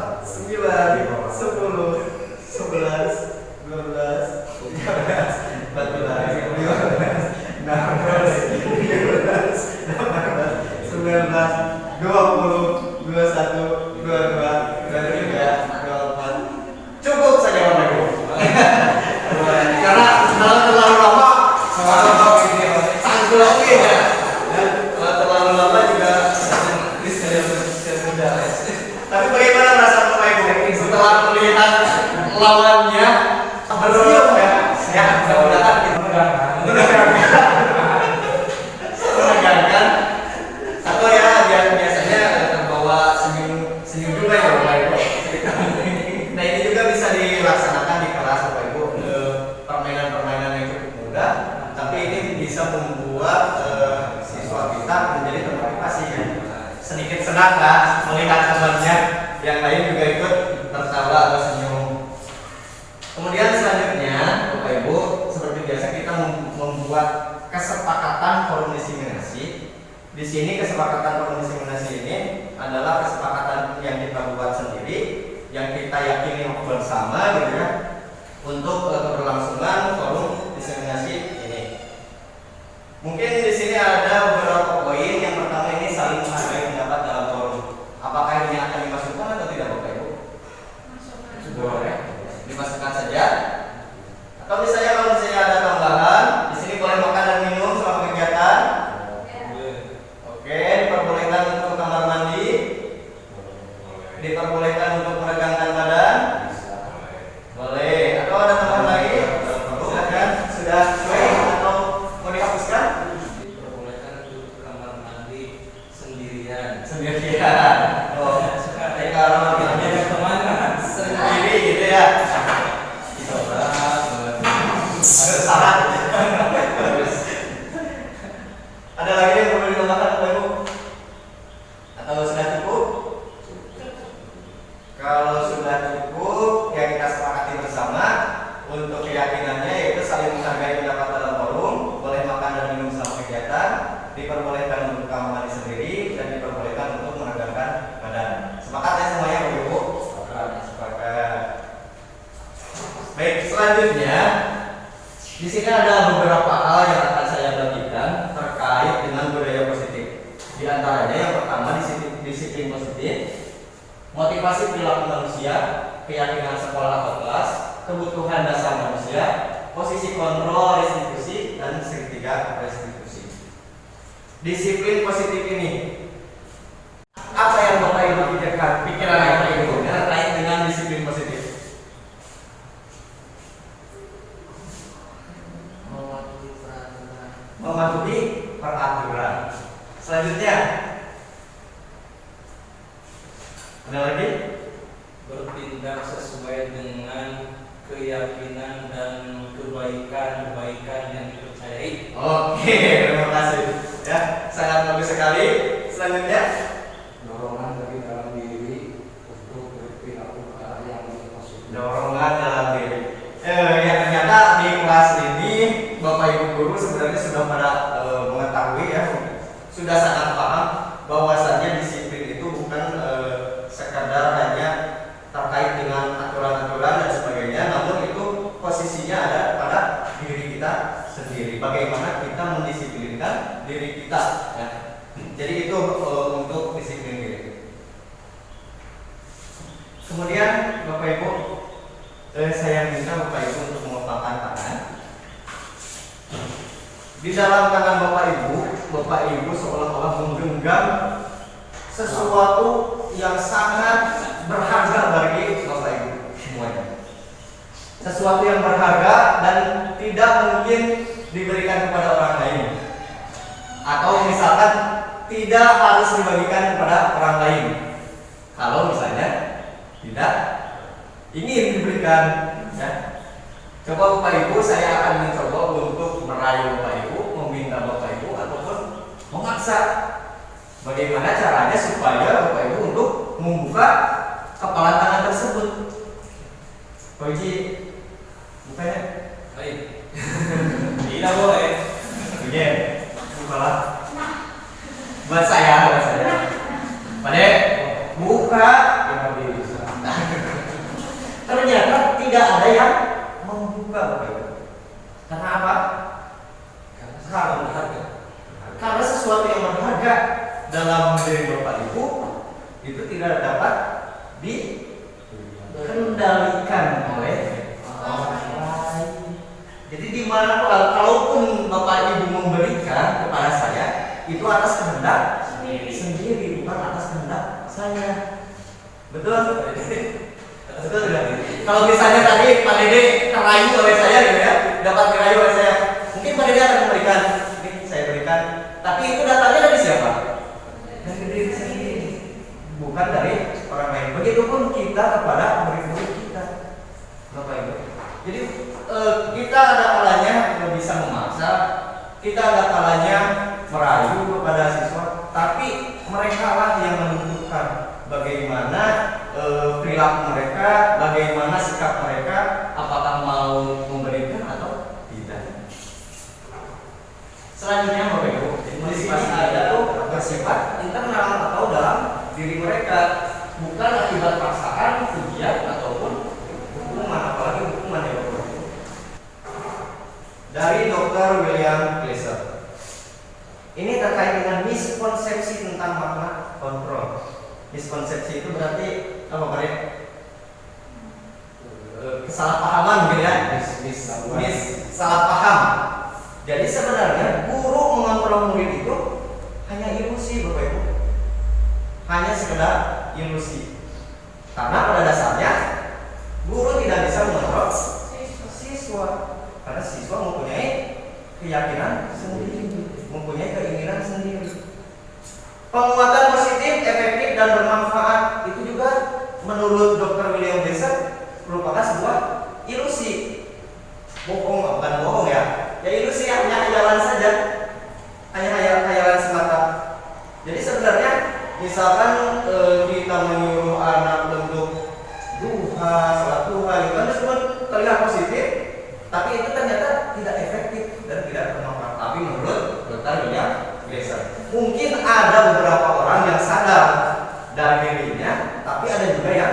9, 10, 11, 12, 13, 14, 15, 16, 17, 18, 19, 20, 21, 22, 23, 24. Cukup saja Bapak Ibu. Karena Ya, mudah-mudahan kita menegangkan atau ya biasanya terbawa senyum juga ya Bapak Ibu. Nah ini juga bisa dilaksanakan di kelas Bapak Ibu, permainan-permainan yang cukup mudah, tapi ini bisa membuat siswa kita menjadi termotivasi ya. Sedikit senang lah melihat temannya yang lain juga ikut tertawa atau senyum. Kemudian selanjutnya Bapak Ibu, seperti biasa kita membuat kesepakatan forum diseminasi. Di sini kesepakatan forum diseminasi ini adalah kesepakatan yang kita buat sendiri, yang kita yakini bersama gitu ya, untuk keberlangsungan forum diseminasi ini. Mungkin di sini ada beberapa poin. Yang pertama ini saling menghargai pendapat dalam forum. Apakah ini akan dimasukkan atau tidak Bapak Ibu? Boleh. Dimasukkan saja. Atau misalnya kalau misalnya ada tambahan, di sini boleh makan dan minum selama kegiatan. Oke, diperbolehkan untuk ke kamar mandi. Diperbolehkan untuk meregangkan badan. Boleh. Atau ada tambahan lagi? Silakan. Sudah sesuai atau mau dihapuskan? Diperbolehkan untuk ke kamar mandi sendirian. Sendirian. Oh, kalau Ada teman sendiri gitu ya. Ada syarat. Ada lagi yang perlu ditambahkan Bapak Ibu? Atau sudah cukup? Kalau sudah cukup, ya kita sepakati bersama untuk keyakinannya yaitu saling menghargai pendapat dalam forum, boleh makan dan minum selama kegiatan, diperbolehkan untuk kamar mandi sendiri, dan diperbolehkan untuk menegangkan badan. Sepakat ya semuanya Bapak Ibu? Sepakat. Baik, selanjutnya di sini ada beberapa hal yang akan saya bagikan terkait dengan budaya positif. Di antaranya yang pertama disiplin positif, motivasi perilaku manusia, keyakinan sekolah atau kelas, kebutuhan dasar manusia, posisi kontrol restitusi, dan segitiga restitusi. Disiplin positif ini, apa yang Bapak Ibu pikirkan? Pikiran Bapak Ibu terkait dengan disiplin positif? Mematuhi peraturan. Selanjutnya, ada lagi? bertindak sesuai dengan keyakinan dan kebaikan yang dipercayai. Oke, terima kasih. Ya, sangat bagus sekali. Selanjutnya, dorongan dari dalam diri untuk berperilaku ke arah yang dimaksud. dorongan dalam diri. Ya ternyata di kelas ini Bapak Ibu guru sebenarnya sudah pada mengetahui ya, sudah sangat paham bahwasannya disiplin itu bukan sekadar hanya terkait dengan aturan-aturan dan sebagainya, namun itu posisinya ada pada diri kita sendiri. Bagaimana kita mendisiplinkan diri kita ya. Jadi itu untuk disiplin diri. Kemudian Bapak Ibu, saya minta Bapak Ibu untuk mengepalkan tangan. Di dalam tangan Bapak Ibu seolah-olah menggenggam sesuatu yang sangat berharga bagi Bapak Ibu semuanya. Sesuatu yang berharga dan tidak mungkin diberikan kepada orang lain. Atau misalkan tidak harus dibagikan kepada orang lain. Kalau misalnya tidak ingin diberikan ya. Coba Bapak Ibu, saya akan mencoba untuk merayu Bapak Ibu, meminta Bapak Ibu ataupun memaksa. Bagaimana caranya supaya Bapak Ibu untuk membuka kepala tangan tersebut? Pak Uji, bukanya. Baik. Tidak boleh. Oke, bukalah. Buat saya. Pak Dek, buka. Ternyata tidak ada yang membuka Bapak Ibu. Karena apa? Karena berharga. Karena sesuatu yang berharga dalam diri Bapak Ibu itu tidak dapat dikendalikan oleh orang lain. Jadi di mana kalaupun Bapak Ibu memberikan kepada saya, itu atas kehendak sendiri, bukan atas kehendak saya. Betul? Betul tidak? Kalau misalnya tadi Pak Dede terayu oleh saya gitu ya, dapat bisa memaksa, kita ada kalanya merayu kepada siswa, tapi mereka lah yang menentukan bagaimana perilaku mereka, bagaimana sikap mereka, apakah mau memberikan atau tidak. Selanjutnya Bapak Ibu, motivasi ada tuh bersifat internal atau dalam diri mereka, bukan akibat paksaan, ujian ataupun hukuman, apalagi hukuman ya Bapak Ibu. Dari Dr. William Glasser. Ini terkait dengan miskonsepsi tentang makna kontrol. Miskonsepsi itu berarti apa Pak? Kesalahpahaman gitu ya. Salah paham. Jadi sebenarnya guru mengontrol murid itu hanya ilusi Bapak Ibu. Hanya sekedar ilusi. Karena pada dasarnya guru tidak bisa mengontrol siswa. Karena siswa mempunyai keyakinan sendiri, mempunyai keinginan sendiri. Penguatan positif, efektif dan bermanfaat itu juga menurut Dr. William Glasser merupakan sebuah ilusi. Bukan bohong ya. Ya ilusi, hanya hayalan saja. Hanya hayalan semata. Jadi sebenarnya misalkan kita menyuruh anak untuk duha, salat duha, itu kan semua terlihat positif, tapi itu ternyata tidak efektif dan tidak bermanfaat. Tapi menurut Dr. William Glasser, mungkin ada beberapa orang yang sadar dari dirinya, tapi ada juga yang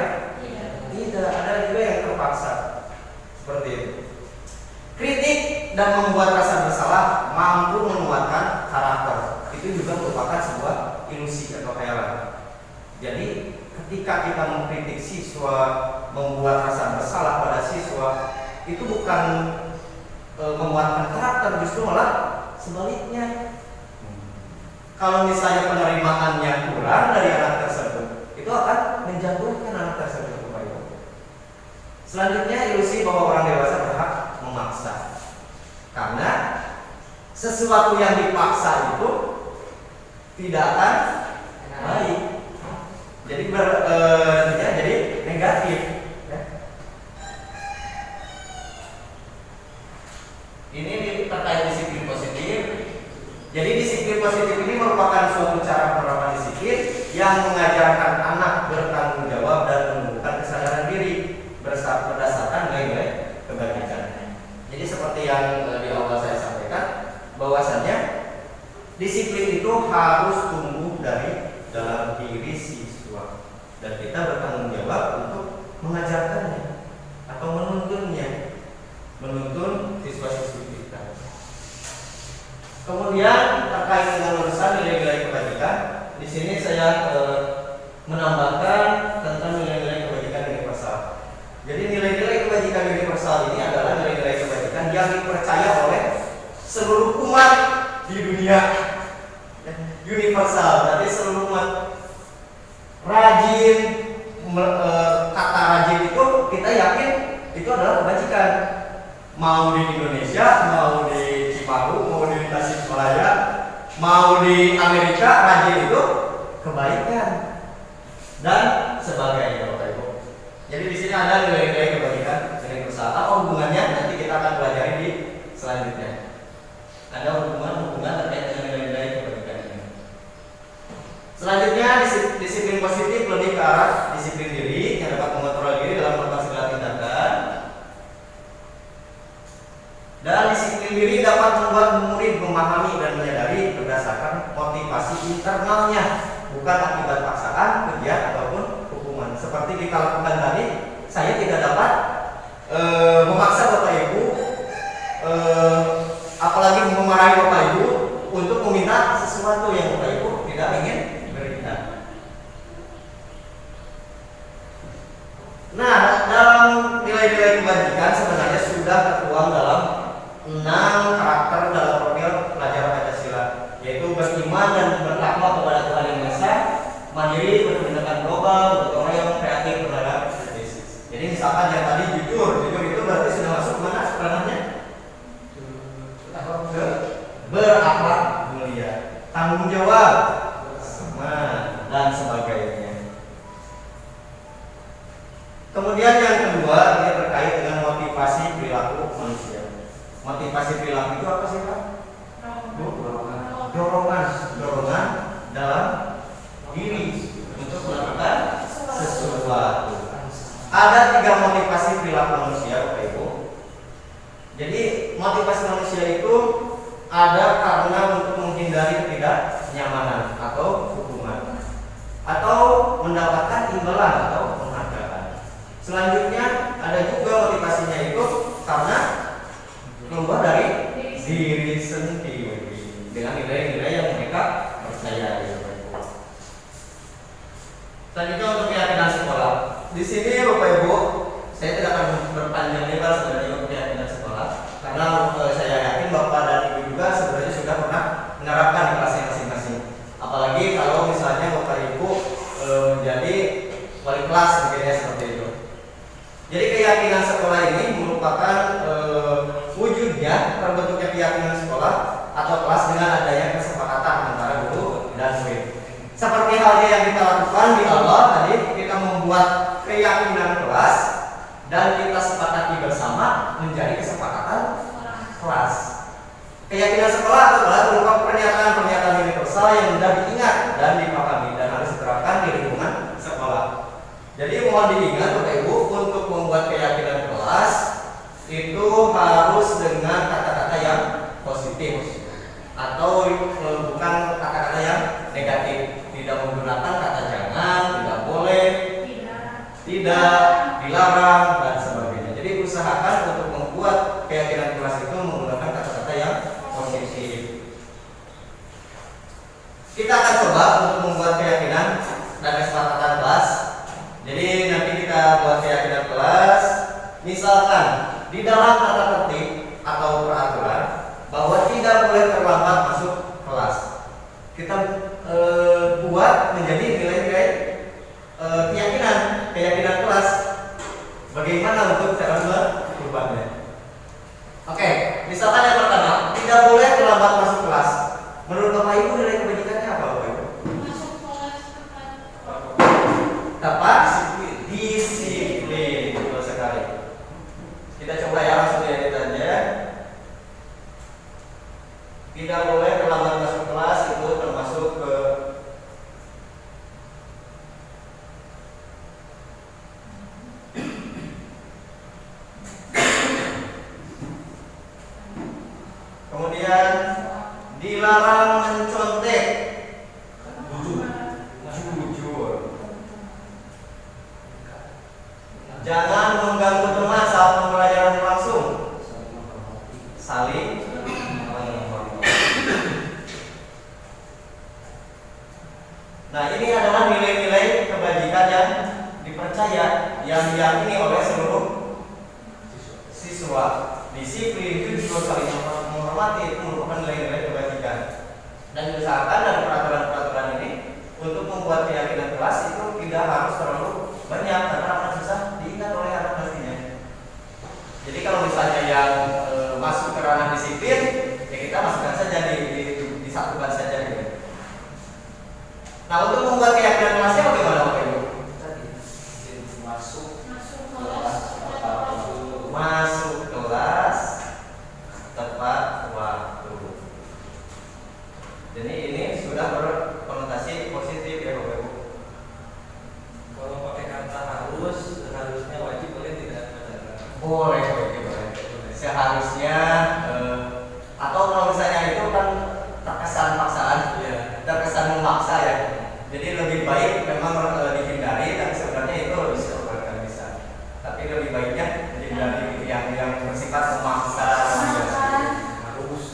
tidak, ada juga yang terpaksa. Seperti itu. Kritik dan membuat rasa bersalah mampu menguatkan karakter. Itu juga merupakan sebuah ilusi atau khayalan. Jadi ketika kita mengkritik siswa, membuat rasa bersalah pada siswa, itu bukan menguatkan karakter, justru malah sebaliknya. Kalau misalnya penerimaannya kurang dari anak tersebut, itu akan menjatuhkan anak tersebut. Selanjutnya, ilusi bahwa orang dewasa berhak memaksa. Karena sesuatu yang dipaksa itu tidak akan baik. Jadi jadi negatif. Ya. Ini terkait disiplin positif. Jadi disiplin positif ini merupakan suatu cara penerapan disiplin yang mengajarkan anak bertanggung jawab dan menumbuhkan kesadaran diri berdasarkan nilai-nilai kebajikan. Jadi seperti yang di awal saya sampaikan, bahwasannya disiplin itu harus tumbuh dari dalam diri siswa dan kita bertanggung jawab untuk mengajarkannya atau menuntun siswa-siswi kita. Kemudian terkait dengan urusan nilai-nilai kebajikan, di sini saya menambahkan tentang nilai-nilai kebajikan universal. Jadi nilai-nilai kebajikan universal ini adalah nilai-nilai kebajikan yang dipercaya oleh seluruh umat di dunia. Universal, berarti seluruh umat. Rajin, kata rajin itu kita yakin itu adalah kebajikan. Mau di Indonesia, mau di Ciparu, mau di Tasikmalaya, mau di Amerika, rajin itu kebaikan dan sebagainya, Bapak Ibu. Jadi di sini ada nilai-nilai kebajikan universal. Apa hubungannya? Nanti kita akan pelajari di selanjutnya. Ada hubungan terkait dengan nilai-nilai kebajikan ini. Selanjutnya, disiplin positif lebih ke arah disiplin diri yang dapat mengontrol diri dalam melakukan segala tindakan. Dan disiplin diri dapat membuat murid memahami dan menyadari berdasarkan motivasi internalnya, bukan akibat paksaan, ujian ataupun hukuman. Seperti kita lakukan tadi, saya tidak dapat memaksa Bapak Ibu, apalagi memarahi Bapak Ibu untuk meminta sesuatu yang Bapak Ibu tidak ingin berikan. Nah, dalam nilai-nilai kebajikan sebenarnya sudah tertuang dalam 6 karakter dalam profil pelajar Pancasila, yaitu beriman dan bertakwa kepada Tuhan Yang Maha Esa, mandiri, berpendidikan global, bergotong royong, kreatif, beradab, etis. Jadi misalkan yang tadi jujur itu berarti sudah masuk mana ranahnya? Berakhlak mulia, tanggung jawab, dan sebagainya. Kemudian yang kedua, ini terkait dengan motivasi perilaku manusia. motivasi perilaku itu apa sih Pak? Dorongan dalam diri untuk melakukan sesuatu. Ada 3 motivasi perilaku manusia, Bapak Ibu. Jadi motivasi manusia itu ada karena untuk menghindari ketidaknyamanan atau hukuman, atau mendapatkan imbalan atau penghargaan. Selanjutnya ada juga motivasinya itu karena keluar dari diri sendiri dengan nilai-nilai yang mereka percayai. Selanjutnya untuk keyakinan sekolah. Di sini Bapak Ibu, saya tidak akan berpanjang lebar sebenarnya untuk keyakinan sekolah, karena saya yakin Bapak dan Ibu juga sebenarnya sudah pernah menerapkan di kelasnya masing-masing. Apalagi kalau misalnya Bapak Ibu menjadi wali kelas begitu seperti itu. Jadi keyakinan sekolah ini merupakan wujudnya terbentuknya keyakinan sekolah atau kelas dengan adanya kesepakatan antara guru dan murid. Seperti halnya yang kita lakukan di Allah tadi, kita membuat keyakinan kelas dan kita sepakati bersama menjadi kesepakatan kelas. Keyakinan sekolah atau kelas berupa pernyataan-pernyataan universal yang mudah diingat dan dipahami dan harus diterapkan di lingkungan sekolah. Jadi mohon diingat Bapak Ibu, untuk membuat keyakinan kelas itu harus dengan kata-kata yang positif atau bukan kata-kata yang negatif. Tidak menggunakan kata jangan, tidak boleh, tidak, dilarang dan sebagainya. Jadi usahakan untuk membuat keyakinan kelas itu menggunakan kata-kata yang positif. Kita akan coba untuk membuat keyakinan dan kesepakatan kelas. Jadi nanti kita buat keyakinan kelas. Misalkan di dalam tata tertib atau peraturan bahwa tidak boleh terlambat masuk kelas. Kita buat menjadi nilai-nilai keyakinan kelas. Bagaimana untuk cara merubahnya? Oke, misalkan yang pertama, tidak boleh terlambat masuk kelas. Menurut Bapak Ibu nilai kebajikannya apa Bapak Ibu? Masuk kelas Tepat, disiplin. Betul sekali. Kita coba ya, langsung lihat aja. Tidak boleh terlambat masuk kelas itu termasuk ke kemudian dilarang mencontek, jujur. Jangan mengganggu teman saat pembelajaran berlangsung, saling menghormati. Nah, ini adalah nilai-nilai kebajikan yang dipercaya, yang diyakini oleh seluruh siswa. Disiplin, jujur, saling menghormati itu merupakan nilai-nilai kebajikan. Dan diusahakan dari peraturan-peraturan ini untuk membuat keyakinan kelas itu tidak harus terlalu banyak karena akan susah diingat oleh anak nantinya. Jadi kalau misalnya yang masuk ke ranah disiplin, ya kita masukkan saja disatukan saja gitu. Nah, untuk membuat keyakinan kelasnya bagaimana Bapak Ibu? Masuk kelas tepat waktu. Jadi ini sudah berkonotasi positif ya Bapak Ibu. Kalau pakai kata harusnya wajib boleh tidak? Boleh. Seharusnya atau kalau misalnya itu kan terkesan paksaan, terkesan memaksa ya. Jadi lebih baik memang dihindari, tapi sebenarnya itu bisa. Tapi lebih baiknya dihindari yang bersifat memaksa. Harus,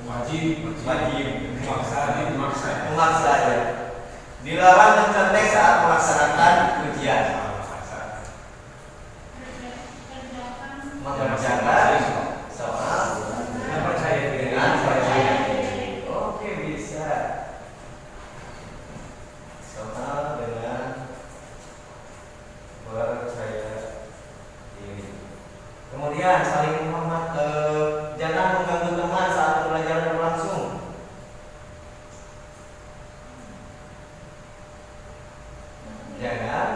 wajib, memaksa ya. Dilarang mencontek saat melaksanakan ujian. Mengerjakan soal dengan percaya diri. Oke, bisa. Soal dengan percaya diri. Kemudian saling menghormat, jangan mengganggu teman saat pembelajaran berlangsung. Jangan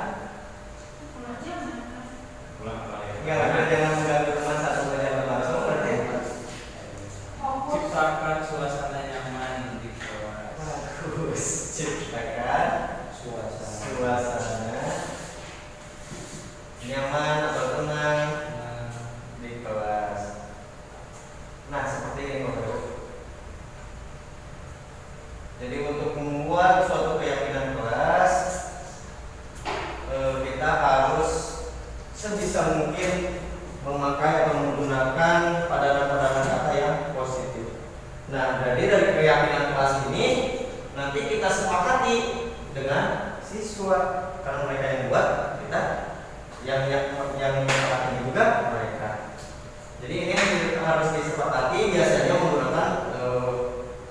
ciptakan suasana nyaman di kelas. Bagus, ciptakan suasana nyaman atau tenang di kelas. Nah, seperti ini Bapak Ibu. Jadi untuk membuat suatu keyakinan kelas, kita harus sebisa mungkin memakai atau menggunakan padanan-padanan kata yang positif. Nah, dari keyakinan kelas ini nanti kita sepakati dengan siswa, karena mereka yang buat, kita yang menyepakati juga mereka. Jadi ini harus disepakati, biasanya menggunakan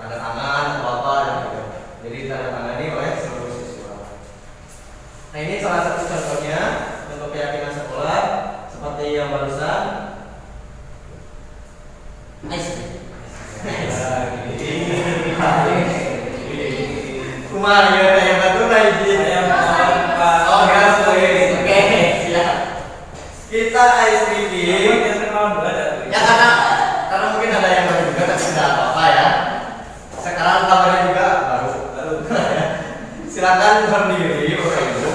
tanda tangan atau apa gitu. Jadi tanda tangani oleh seluruh siswa. Nah, ini salah satu contohnya untuk keyakinan sekolah seperti yang barusan. Kumar ya kayak batu lagi. Oh gas, oke siap. Kita ice cream. Ya karena mungkin ada yang baru juga tapi tidak apa-apa ya. Sekarang kabarnya juga baru. Silakan berdiri Bapak Ibu.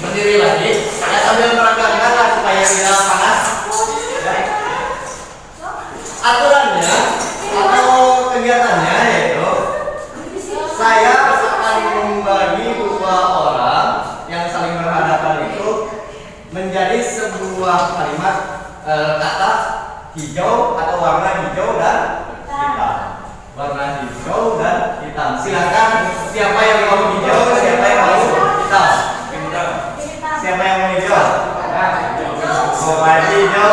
Berdiri lagi. Ya sambil meregangkan lah supaya tidak panas. Aturannya atau kegiatannya yaitu saya akan membagi dua orang yang saling berhadapan itu menjadi sebuah kalimat kata hijau atau warna hijau dan hitam. Warna hijau dan hitam. Silakan siapa yang mau hijau, siapa yang mau hitam. Siapa yang mau hijau? Warna hijau,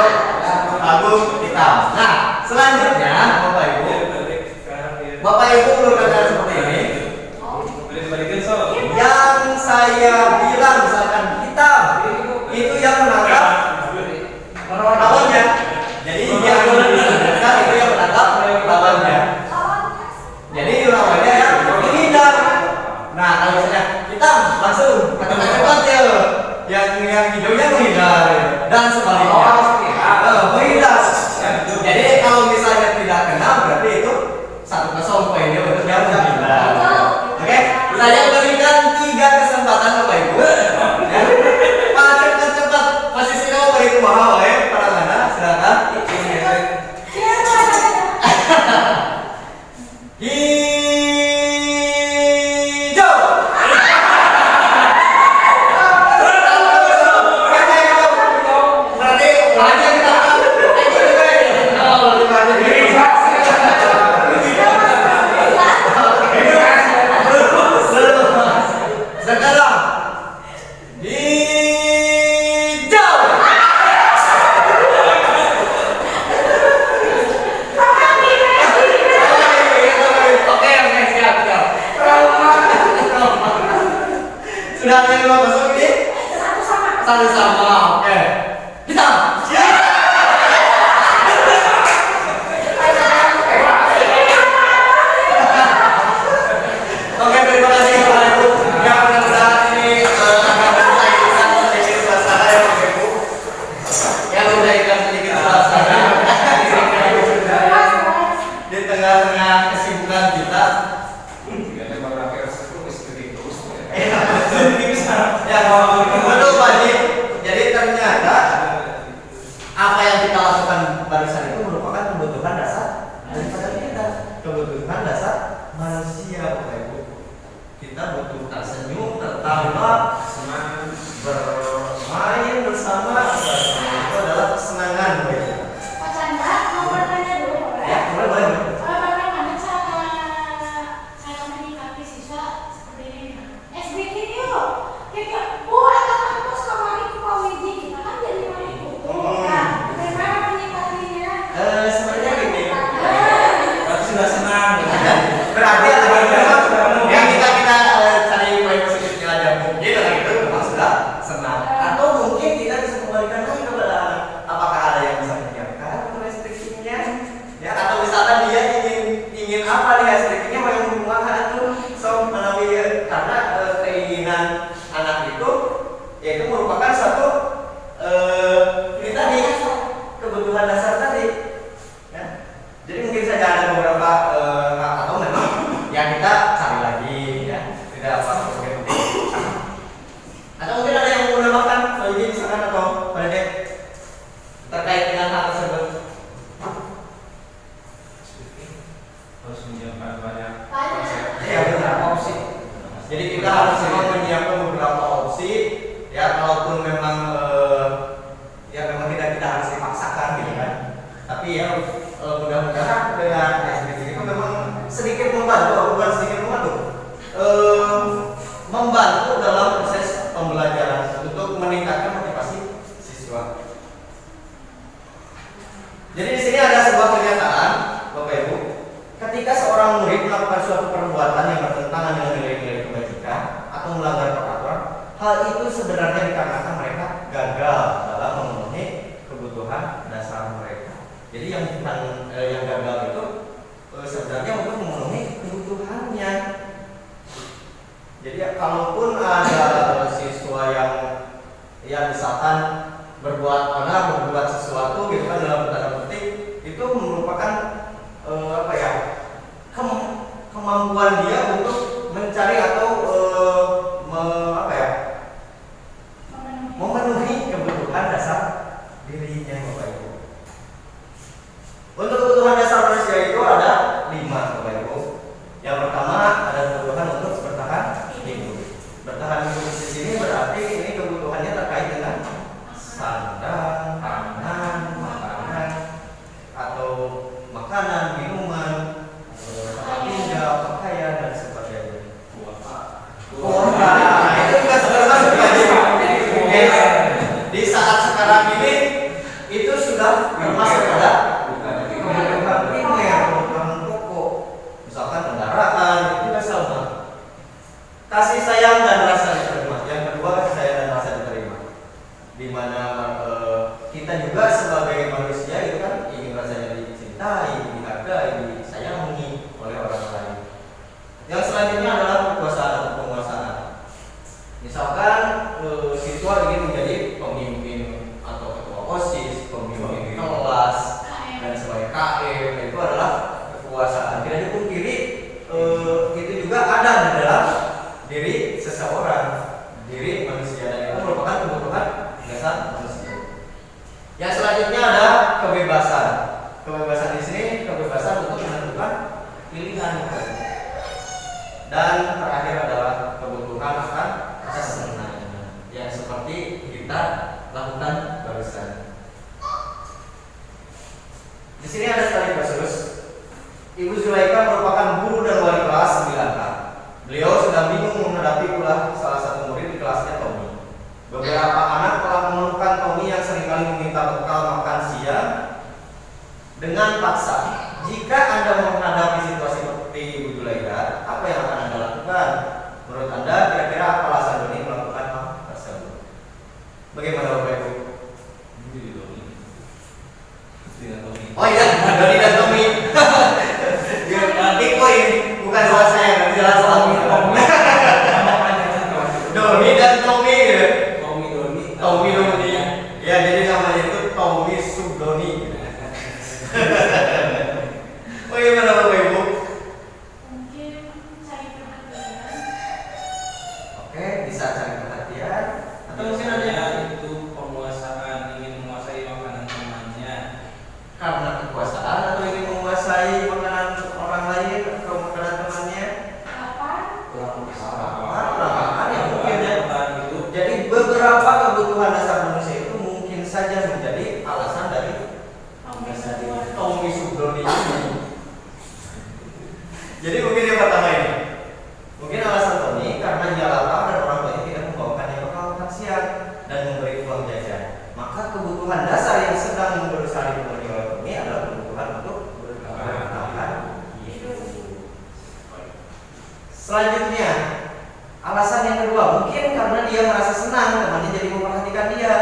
Agung hitam. Nah, selanjutnya Bapak Ibu menggunakan seperti ini. Yang saya bilang misalkan hitam, itu yang menangkap lawannya. Jadi yang disebutkan itu yang menangkap lawannya. Jadi lawannya yang menghindar. Nah, kalau misalnya hitam langsung cepat ya. Yang hijaunya menghindar dan sebaliknya. Menghindar. Jadi kalau misalnya tidak kena berarti itu 1-0 poinnya untuk yang menghindar. Oke, saya berikan 3 kesempatan Bapak Ibu. Cepat posisinya Bapak Ibu mahal ya. Para mana? Silakan. Hijau. Berarti hanya kita sekarang hijau. Oke, siap. Sudah ada yang mau masuk ini? Satu sama. Oke. Hitam. Oke, terima kasih Bapak Ibu. Ya, mudah-mudahan ini akan mencairkan sedikit suasana ya Bapak Ibu. Ya, mencairkan sedikit suasana di tengah-tengah kesibukan kita. Ya, betul Pak Haji. Jadi ternyata apa yang kita lakukan barusan itu merupakan kebutuhan dasar daripada kita. Kebutuhan dasar manusia Bapak Ibu. Kita butuh tersenyum, tertawa, bermain bersama. Itu adalah kesenangan Bapak Ibu. Pak Chandra, mau bertanya dulu boleh? Ya, boleh. Bagaimana cara menyikapi siswa seperti ini? SBK yuk, buat kampus kemarin ke Pak Wiji, kita kan jadi wali kutu. Nah, bagaimana menyikapinya? Sebenarnya gini. Berarti sudah senang. Berarti menyiapkan banyak Banyak. Ya benar, opsi. Jadi kita harus memang menyiapkan beberapa opsi. Ya kalaupun memang ya memang tidak kita harus dipaksakan gitu kan. Tapi ya mudah-mudahan dengan SBC itu memang sedikit membantu, bukan sedikit membantu, membantu dalam proses pembelajaran untuk meningkatkan motivasi siswa. Jadi di sini ada sebuah kenyataan, Bapak Ibu, ketika seorang murid melakukan suatu perbuatan yang bertentangan dengan nilai-nilai kebajikan atau melanggar peraturan, hal itu sebenarnya dikarenakan mereka gagal dalam memenuhi kebutuhan dasar mereka. Jadi yang bukan yang gagal itu sebenarnya untuk memenuhi kebutuhannya. Jadi kalaupun ada siswa yang misalkan berbuat sesuatu gitu kan dalam tanda petik, itu merupakan kemampuan dia untuk mencari atau memenuhi kebutuhan dasar dirinya, Bapak Ibu. Untuk kebutuhan dasar manusia itu ada 5, Bapak Ibu. Yang pertama ada kebutuhan untuk bertahan hidup. Bertahan hidup di sini berarti ini kebutuhannya terkait dengan sandang, pangan, makanan, atau makanan, minuman, tempat tinggal, pakaian dan sebagainya. Nah, itu juga termasuk ya. Di saat sekarang ini itu sudah termasuk pada kebutuhan primer, kebutuhan pokok. Misalkan kendaraan itu juga sama. Kasih sayang dan rasa diterima. Yang kedua, kasih sayang dan rasa diterima. Di mana kita juga sebagai manusia itu kan ingin rasanya dicintai, dihargai, disayangi oleh orang lain. Yang selanjutnya adalah kekuasaan atau penguasaan. Misalkan siswa ingin menjadi pemimpin atau ketua OSIS, pemimpin kelas dan sebagai KM, itu adalah kekuasaan. Tidak dipungkiri itu juga ada di dalam diri seseorang, diri manusia, dan itu merupakan kebutuhan dasar manusia. Yang selanjutnya ada kebebasan. Kebebasan di sini kebebasan untuk menentukan pilihan. Dan terakhir adalah kebutuhan akan kesenangan yang seperti kita lakukan barusan. Di sini ada sekali kasus. Ibu Zulaika merupakan guru dan wali kelas 9A. Beliau sedang bingung menghadapi ulah salah satu murid di kelasnya, Tommy. Beberapa anak telah mengeluhkan Tommy yang seringkali meminta bekal makan siang dengan paksa. Jika Anda menghadapi situasi seperti Ibu Zulaika, apa yang akan Anda lakukan? Menurut Anda kira-kira apa alasan Doni melakukan hal tersebut? Bagaimana Bapak Ibu? Oh iya, Doni dan Tommy. Nanti poin, bukan salah saya, nanti salah Tommy. Doni dan Tommy gitu. Tommy Doni. Ya, jadi namanya itu Tommy Subdoni. Bagaimana Bapak Ibu? Mungkin cari perhatian. Oke, bisa cari perhatian. Atau mungkin ada itu penguasaan, ingin menguasai makanan temannya. karena kekuasaan atau ingin menguasai makanan orang lain atau makanan temannya. Apa? Apa yang mungkin ya. Jadi beberapa kebutuhan dasar manusia itu mungkin saja menjadi alasan dari Tommy Subdoni ini. Jadi mungkin yang pertama ini, mungkin alasan Tommy karena dia lapar dan orang tuanya tidak membawakannya bekal makan siang dan memberi uang jajan. Maka kebutuhan dasar yang sedang berusaha dipenuhi oleh Tommy adalah kebutuhan untuk bertahan hidup. Selanjutnya, alasan yang kedua mungkin karena dia merasa senang temannya jadi memperhatikan dia.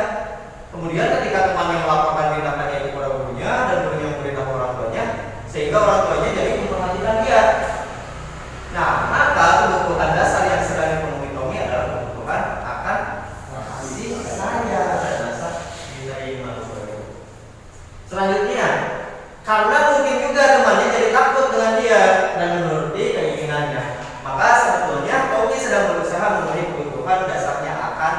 Kemudian ketika temannya melaporkan tindakannya itu kepada gurunya dan gurunya memberitahu orang tuanya, sehingga orang tuanya jadi memperhatikan dia. Nah, maka kebutuhan dasar yang sedang dipenuhi Tommy adalah kebutuhan akan kasih sayang dan rasa diterima. Selanjutnya, karena mungkin juga temannya jadi takut dengan dia dan menuruti keinginannya, maka sebetulnya Tommy sedang berusaha memenuhi kebutuhan dasarnya akan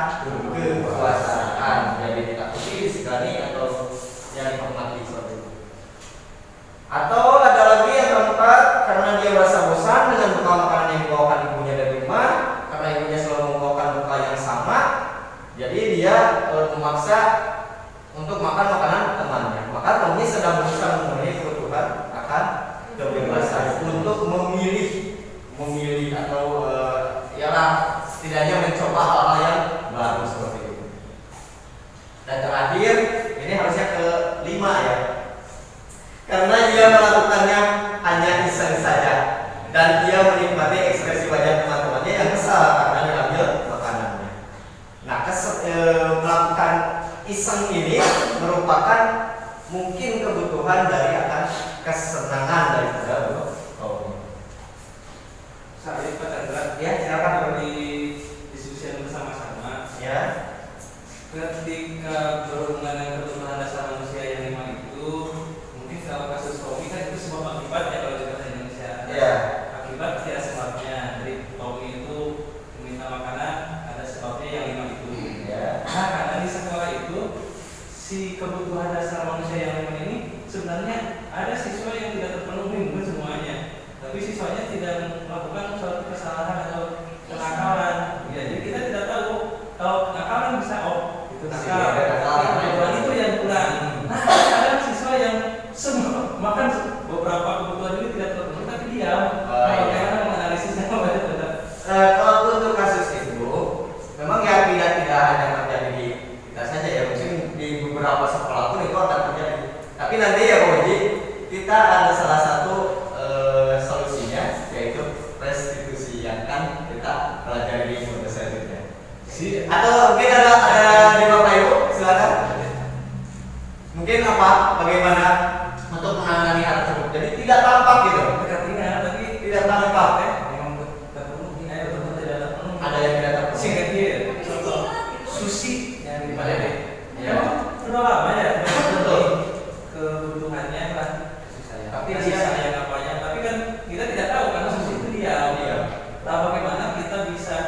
kekuasaan. Jadi ditakuti, disegani, atau yang dihormati seperti itu. Atau ada lagi yang keempat, karena dia merupakan mungkin kebutuhan dari akan kesenangan daripada kaum. Saya Pak Chandra, Ya, silakan. di diskusi yang bersama-sama. Ya. Ketika berhubungan dengan kebutuhan dasar manusia yang 5 itu, mungkin kalau kasus Tommy kan itu sebab akibatnya kalau di bahasa Indonesia. Ya. Akibat tidak sebabnya. Dari Tommy itu meminta makanan, ada sebabnya yang 5 itu. Ya. Nah, karena di sekolah itu si kebutuhan dasar manusia yang 5 ini sebenarnya ada siswa yang tidak terpenuhi mungkin semuanya, tapi siswanya tidak melakukan suatu kesalahan atau kenakalan. Ya, jadi kita tidak tahu kalau nakalan bisa itu nakal. Kebutuhan itu yang kurang. Nah, ada siswa yang semua makan beberapa kebutuhan ini tidak terpenuhi tapi diam. Bagaimana menganalisisnya? Kalau untuk kasus itu, memang ya tidak hanya terjadi di kita saja ya, mungkin di beberapa sekolah pun itu akan terjadi. Tapi nanti ya Pak Uji, kita ada salah satu solusinya, yaitu restitusi yang kan kita pelajari di modul selanjutnya. Atau mungkin ada di Bapak Ibu, silakan. Mungkin bagaimana untuk menangani hal tersebut? Jadi tidak tampak gitu, Tapi tidak tampak. memang terpenuhi, betul tidak terpenuhi. Ada yang tidak terpenuhi. Singkat dia, contoh susi yang di Bali. Ya. Emang sudah lama ya Betul. kebutuhannya lah. Tapi Tapi kasih dia- sayang apanya. Tapi kan kita tidak tahu karena susi itu diam. Iya. Nah, bagaimana kita bisa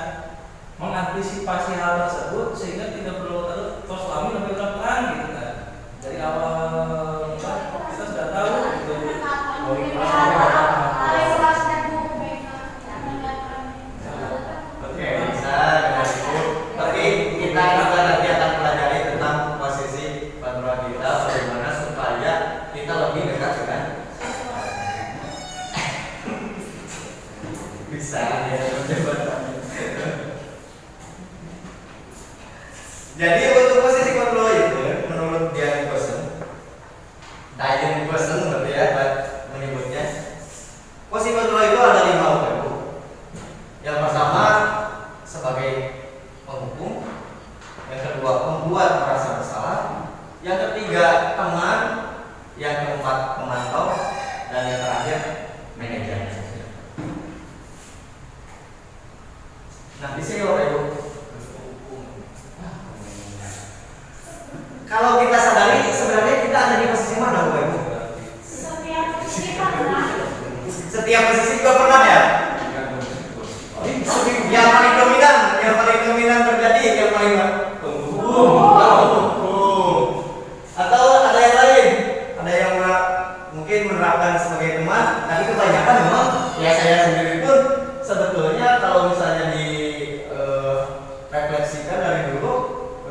mengantisipasi hal tersebut sehingga tidak perlu terus suami lebih pelan gitu kan. Dari awal kita sudah tahu gitu. Oke, bisa dengan itu. Tapi kita juga nanti akan pelajari tentang posisi pantura kita, bagaimana supaya kita lebih dekat dengan bisa ya mencoba. Jadi untuk posisi kontrol itu menurut Dian Kosen berarti ya menyebutnya posisi kontrol itu ada 5 bentuk. Yang pertama sebagai penghukum, yang kedua pembuat merasa bersalah, yang ketiga teman, yang keempat pemantau, dan yang terakhir manajer. Nah di sini Bapak Ibu, kalau kita sadari sebenarnya kita ada di posisi mana Bapak Ibu? Setiap posisi juga pernah ya? Yang paling dominan terjadi yang paling atau ada yang lain, ada yang mungkin menerapkan sebagai teman, tapi kebanyakan memang ya saya sendiri pun sebetulnya kalau misalnya di refleksikan dari dulu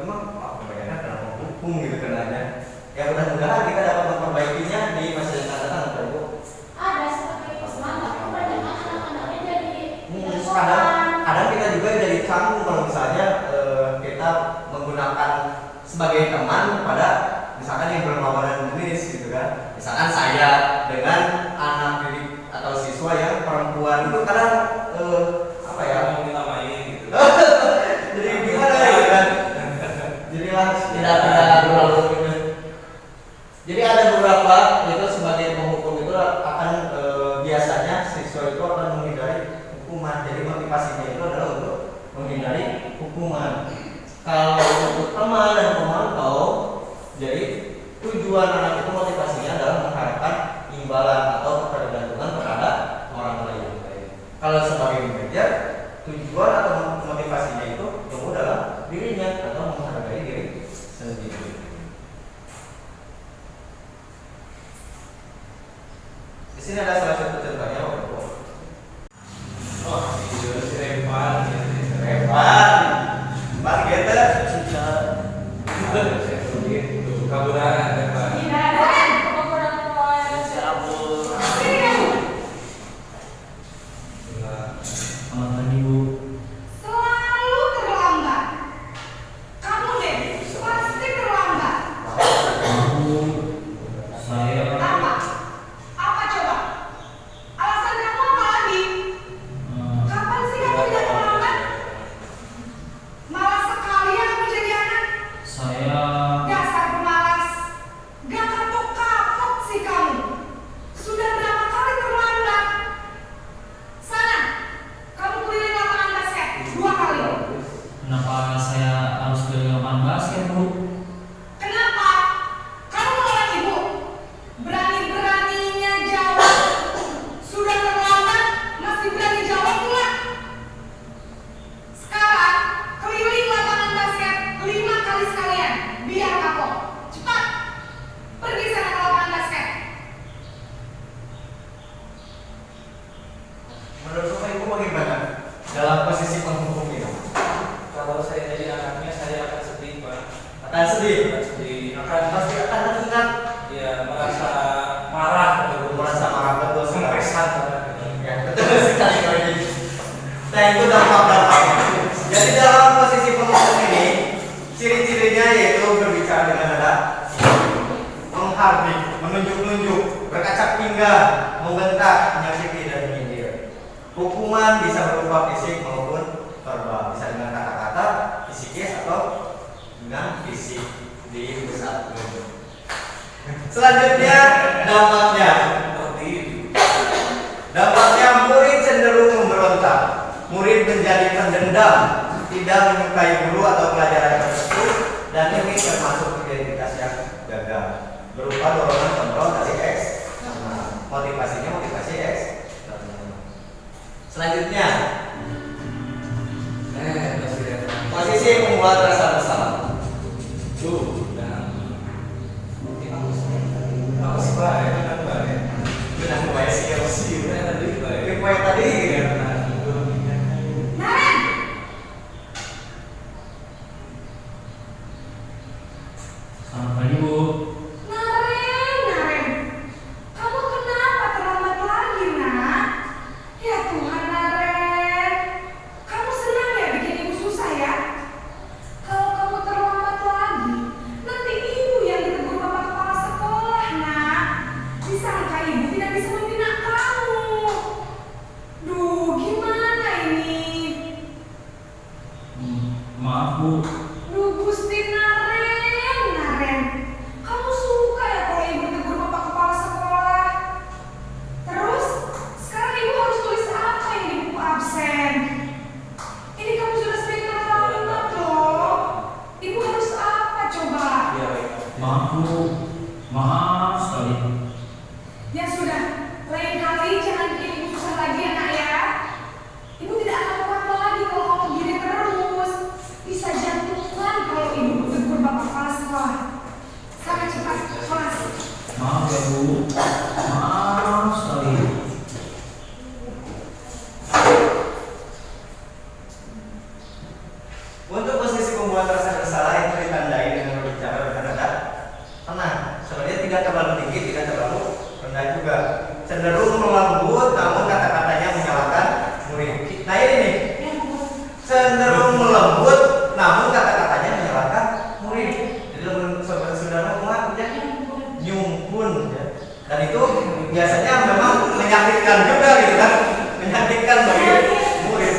memang kebanyakan kena menghukum gitu kenanya. Ya mudah-mudahan kita dapat memperbaikinya di masa yang akan datang Bapak Ibu. Kadang kita juga jadi canggung kalau misalnya kita menggunakan sebagai teman kepada misalkan yang berlawanan jenis gitu kan. Misalkan saya dengan anak didik atau siswa yang perempuan itu kadang apa ya? Mau minta main gitu. Jadi gimana ya kan? Jadilah tidak terlalu gitu. Jadi ada beberapa itu sebagai penghukum itu akan biasanya siswa itu akan menghindari hukuman. Jadi motivasinya itu adalah untuk menghindari hukuman. Kalau untuk teman dan pemantau, jadi tujuan anak itu motivasinya adalah mengharapkan imbalan atau ketergantungan terhadap orang lain. Kalau sebagai manajer, tujuan atau motivasinya itu tumbuh dalam dirinya atau menghargai diri sendiri. Di sini ada salah satu contohnya, Bapak Ibu. Oh, itu serempan gitu. Pak kita Kaburan ada Pak. Aman Ibu. Selalu terlambat. Kamu deh, pasti terlambat. Saya Apa? Apa coba? bagaimana dalam posisi penghukum ini? Kalau saya jadi anaknya, saya akan sedih, Pak. Akan sedih, Akan sedih. pasti akan ingat, Ya, merasa marah, merasa marah betul sekali. kesan. Ya, betul sekali Pak Edi. Nah itu dampak-dampaknya. Jadi dalam posisi penghukum ini, ciri-cirinya yaitu berbicara dengan nada menghardik, menunjuk-nunjuk, berkacak pinggang, membentak, menyakiti dan menyindir. Hukuman bisa berupa fisik maupun verbal, bisa dengan kata-kata, fisikis atau dengan fisik di pusat. Selanjutnya dampaknya. Dampaknya murid cenderung memberontak, murid menjadi pendendam, tidak menyukai guru atau pelajaran tersebut, dan ini termasuk identitas yang gagal berupa dorongan kontrol dari X. Motivasinya motivasi X. Selanjutnya, posisi membuat rasa bersalah. Benar baik sih, yang tadi. Naren, Selamat pagi, Bu. Naren, kamu kenapa terlambat lagi, nak? Ya Tuhan, Naren, kamu senang ya bikin ibu susah ya? Kalau kamu terlambat lagi, nanti ibu yang ditegur bapak kepala sekolah, nak. Disangka ibu tidak bisa membina kamu. Duh, gimana ini? Maaf, Bu. Duh, Gusti Naren, kamu suka ya kalau ibu tegur bapak kepala sekolah? Terus, sekarang ibu harus tulis apa ini di buku absen? Ini kamu sudah sering terlambat loh. Ibu harus apa coba? Maaf, Bu. Maaf sekali. Ya sudah, lain kali jangan bikin ibu susah lagi ya nak ya. Ibu tidak akan kuat lagi kalau kamu gini terus. Bisa jantungan kalau ibu tegur bapak kepala sekolah. Sana cepat kelas. Maaf ya, Bu. Maaf sekali. Untuk posisi pembuat rasa bersalah itu ditandai dengan berbicara dengan nada tenang. Sebenarnya tidak terlalu tinggi, tidak terlalu rendah juga. Cenderung melembut, namun kata-katanya menyalahkan murid. Nah ini nih, cenderung melembut, namun kata-katanya menyalahkan murid. Jadi saudara umat ya, nyumpun ya. Dan itu biasanya memang menyakitkan juga gitu kan, menyakitkan bagi murid.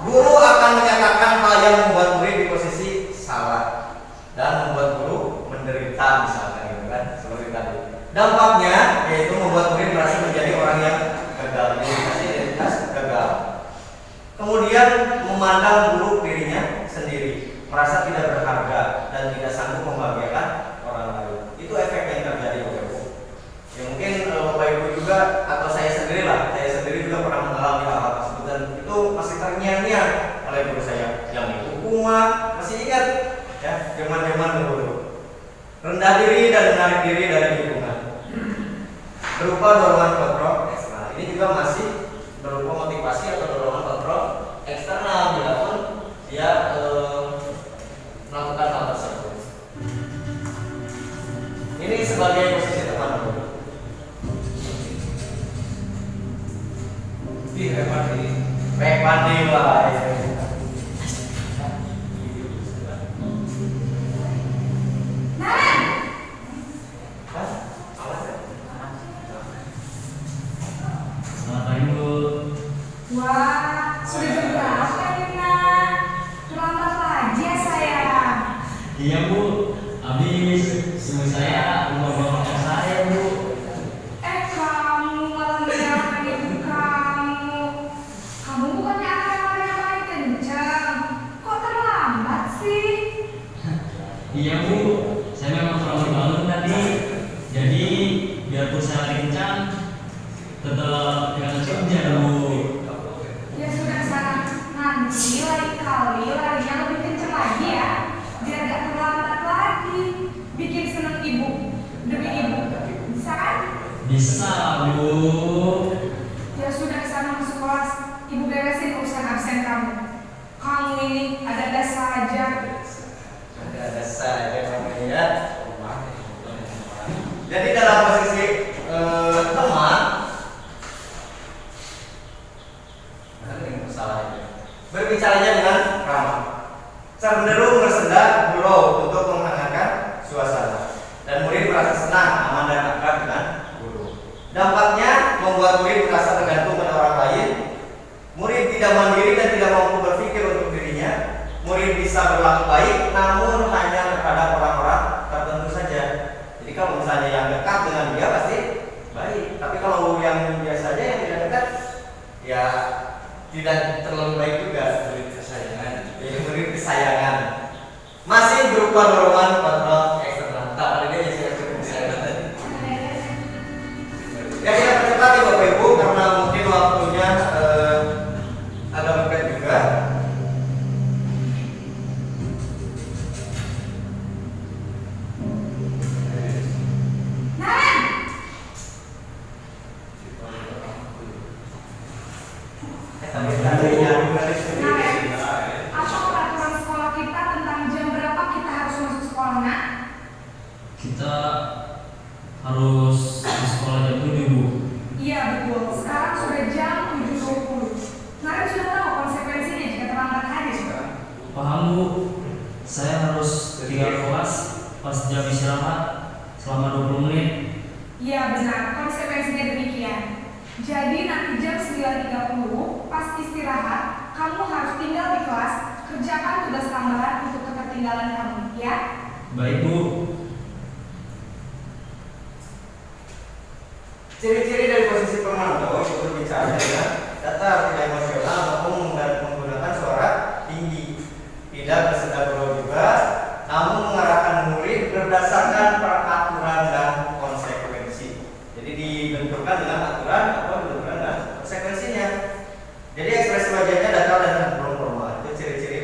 Guru akan menyatakan hal yang membuat murid di posisi salah dan membuat guru menderita misalkan gitu kan, seperti tadi. Dampaknya yaitu membuat murid merasa menjadi orang yang gagal, identitas gagal. Kemudian memandang buruk dirinya sendiri, merasa tidak berharga dan tidak sanggup membahagiakan orang lain. Itu efek yang terjadi Bapak Ibu. Ya mungkin Bapak Ibu juga atau saya sendiri lah, saya sendiri juga pernah mengalami hal tersebut dan itu masih terngiang-ngiang oleh guru saya yang di hukuman, masih ingat ya zaman-zaman dulu. Rendah diri dan menarik diri dari lingkungan berupa dorongan kontrol eksternal. Ini juga masih berupa motivasi atau dorongan kontrol eksternal bila pun dia melakukan hal tersebut. Ini sebagai posisi teman dulu. Repandi lah. Naren, Selamat pagi, Bu. wah, sudah jam berapa ini nak? Terlambat lagi ya sayang. Iya, Bu. Habis semua saya rumah bapak saya, Bu. Kamu malah menyalahkan ibu kamu. Kamu bukannya anak yang lari paling kencang. Kok terlambat sih? Iya, Bu. Saya memang terlalu bangun tadi. Jadi biarpun saya lari kencang, tetap jangan hujan, Bu. Ya sudah sana, nanti lain kali larinya lebih kencang lagi ya. Biar gak terlambat lagi. Bikin seneng ibu demi ibu. Bisa kan? Bisa, Bu. Ya sudah sana masuk kelas. Ibu beresin urusan absen kamu. Kamu ini ada saja. Ada saja kamu ya. Jadi dalam posisi teman, berbicaranya dengan ramah, cenderung bersenda gurau untuk menghangatkan suasana, dan murid merasa senang, aman dan akrab dengan guru. Dampaknya membuat murid merasa tergantung pada orang lain. Murid tidak mandiri dan tidak mampu berpikir untuk dirinya. Murid bisa berlaku baik, namun hanya terhadap orang-orang tertentu saja. Jadi kalau misalnya yang dekat dengan dia pasti baik, tapi kalau yang biasa saja yang tidak dekat, ya tidak terlalu baik juga. Murid kesayangan. Jadi murid kesayangan masih berupa dorongan kontrol eksternal. Tak ada dia yang kesayangan tadi. Ya kita percepat ya Bapak Ibu karena mungkin waktunya agak mepet juga. Apa peraturan sekolah kita tentang jam berapa kita harus masuk sekolah, Nak? Kita harus di sekolah jam 7, Bu. Iya betul, sekarang sudah jam 7.20. Naren sudah tahu konsekuensinya jika terlambat hadir. Paham, Bu? Saya harus tinggal kelas pas jam istirahat selama 20 menit. Iya benar, konsekuensinya demikian. Jadi nanti jam 9.30 pas istirahat, kamu harus tinggal di kelas, kerjakan tugas tambahan untuk ketertinggalan kamu, ya? Baik, Bu. Ciri-ciri dari posisi pemantau itu berbicara dengan datar, tidak emosional maupun menggunakan suara tinggi, tidak bersedak gurau juga, namun mengarahkan murid berdasarkan peraturan dan konsekuensi. Jadi dibenturkan dengan aturan atau dibenturkan dengan konsekuensinya. Jadi ekspresi wajahnya datar dan belum formal. Itu ciri-ciri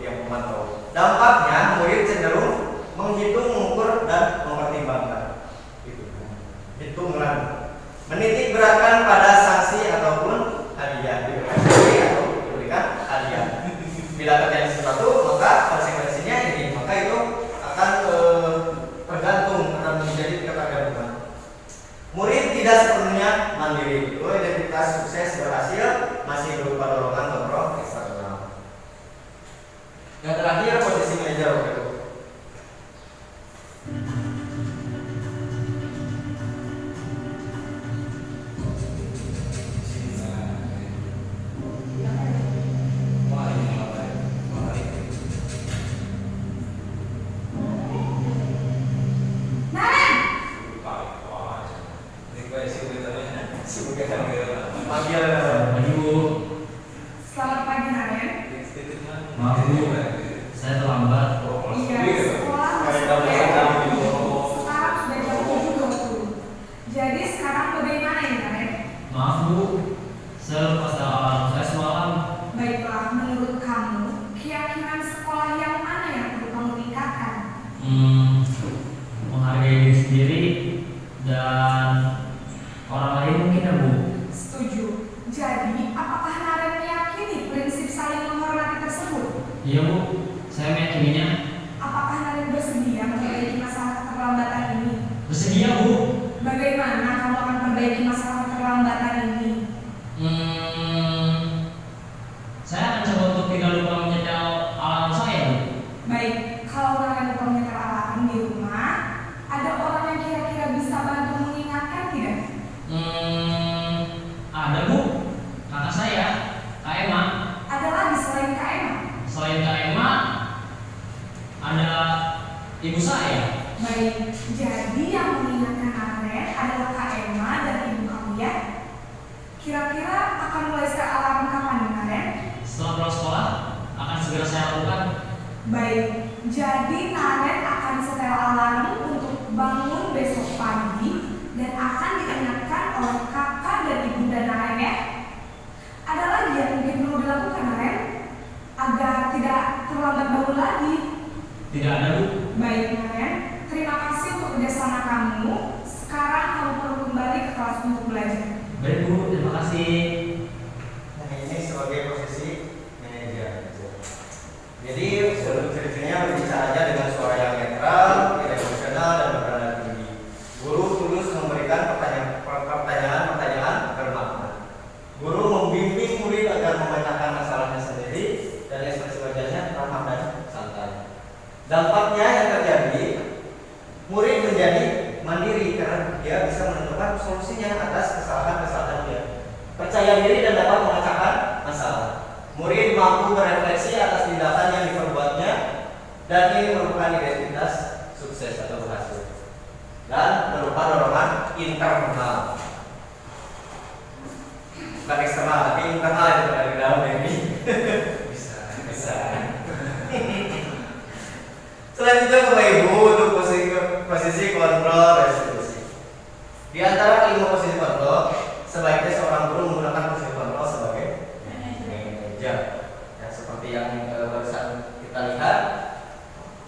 yang pemantau. Dampaknya murid cenderung menghitung, mengukur dan mempertimbangkan. Hitungan, menitik beratkan pada sanksi ataupun hadiah, diberikan sanksi atau diberikan hadiah. Bila terjadi sesuatu maka konsekuensinya ini, maka itu akan tergantung, akan menjadi ketergantungan. Murid tidak sepenuhnya mandiri. Itu identitas sukses berhasil masih berupa dorongan kontrol eksternal. Yang terakhir posisi manajer waktu itu. Panggil Pagi, Bu. Selamat pagi, Naren. Maaf, Bu. Saya terlambat. Iya, sekolah masih sekarang sudah jam 7.20. Jadi sekarang bagaimana ini, Naren? Maaf, Bu. Saya lupa setel alarm saya semalam. Baiklah, menurut kamu, keyakinan sekolah yang mana yang perlu kamu tingkatkan? Menghargai diri sendiri dan orang lain mungkin ya, Bu. Setuju. Jadi, apakah Naren meyakini prinsip saling menghormati tersebut? Iya, Bu. Saya meyakininya. Apakah Naren bersedia memperbaiki masalah keterlambatan ini? Bersedia, Bu. Bagaimana kamu akan memperbaiki masalah keterlambatan ini? Saya akan coba untuk tidak lupa menyetel alarm saya, Bu. Baik, kalau Naren lupa menyetel alarm di rumah, ada orang yang kira-kira bisa bantu mengingatkan tidak? Ada, Bu. Kakak saya, Kak Emma. Ada lagi selain Kak Emma? Selain Kak Emma, ada ibu saya. Baik, jadi yang mengingatkan Naren adalah Kak Emma dan ibu kamu ya? Kira-kira akan mulai setel alarm kapan nih, Naren? Setelah pulang sekolah, akan segera saya lakukan. Baik, jadi Naren akan setel alarm untuk bangun besok pagi dan akan diingatkan oleh kakak dan ibunda Naren ya. Ada lagi yang mungkin perlu dilakukan, Naren, agar tidak terlambat bangun lagi. Tidak ada, Bu. Baik, Naren, terima kasih untuk kerjasama kamu. Sekarang kamu perlu kembali ke kelas untuk belajar. Baik, Bu. Terima kasih. sebagai posisi manajer. Jadi ciri-cirinya berbicara aja dengan suara yang netral, tidak emosional dan bernada tinggi. Guru tulus memberikan pertanyaan-pertanyaan bermakna. Guru membimbing murid agar memecahkan masalahnya sendiri dan ekspresi wajahnya ramah dan santai. Dampaknya yang terjadi, murid menjadi mandiri karena dia bisa menentukan solusinya atas kesalahan-kesalahan dia. Percaya diri dan dapat memecahkan masalah. Murid mampu berefleksi atas tindakan yang diperbuatnya dan ini merupakan identitas sukses atau berhasil. Dan berupa dorongan internal. Bukan eksternal, tapi internal itu dari dalam ini. Bisa. Selanjutnya Bapak Ibu untuk posisi kontrol restitusi. Di antara kelima posisi kontrol, sebaiknya seorang guru menggunakan posisi kontrol sebagai manajer. Ya, seperti yang barusan kita lihat.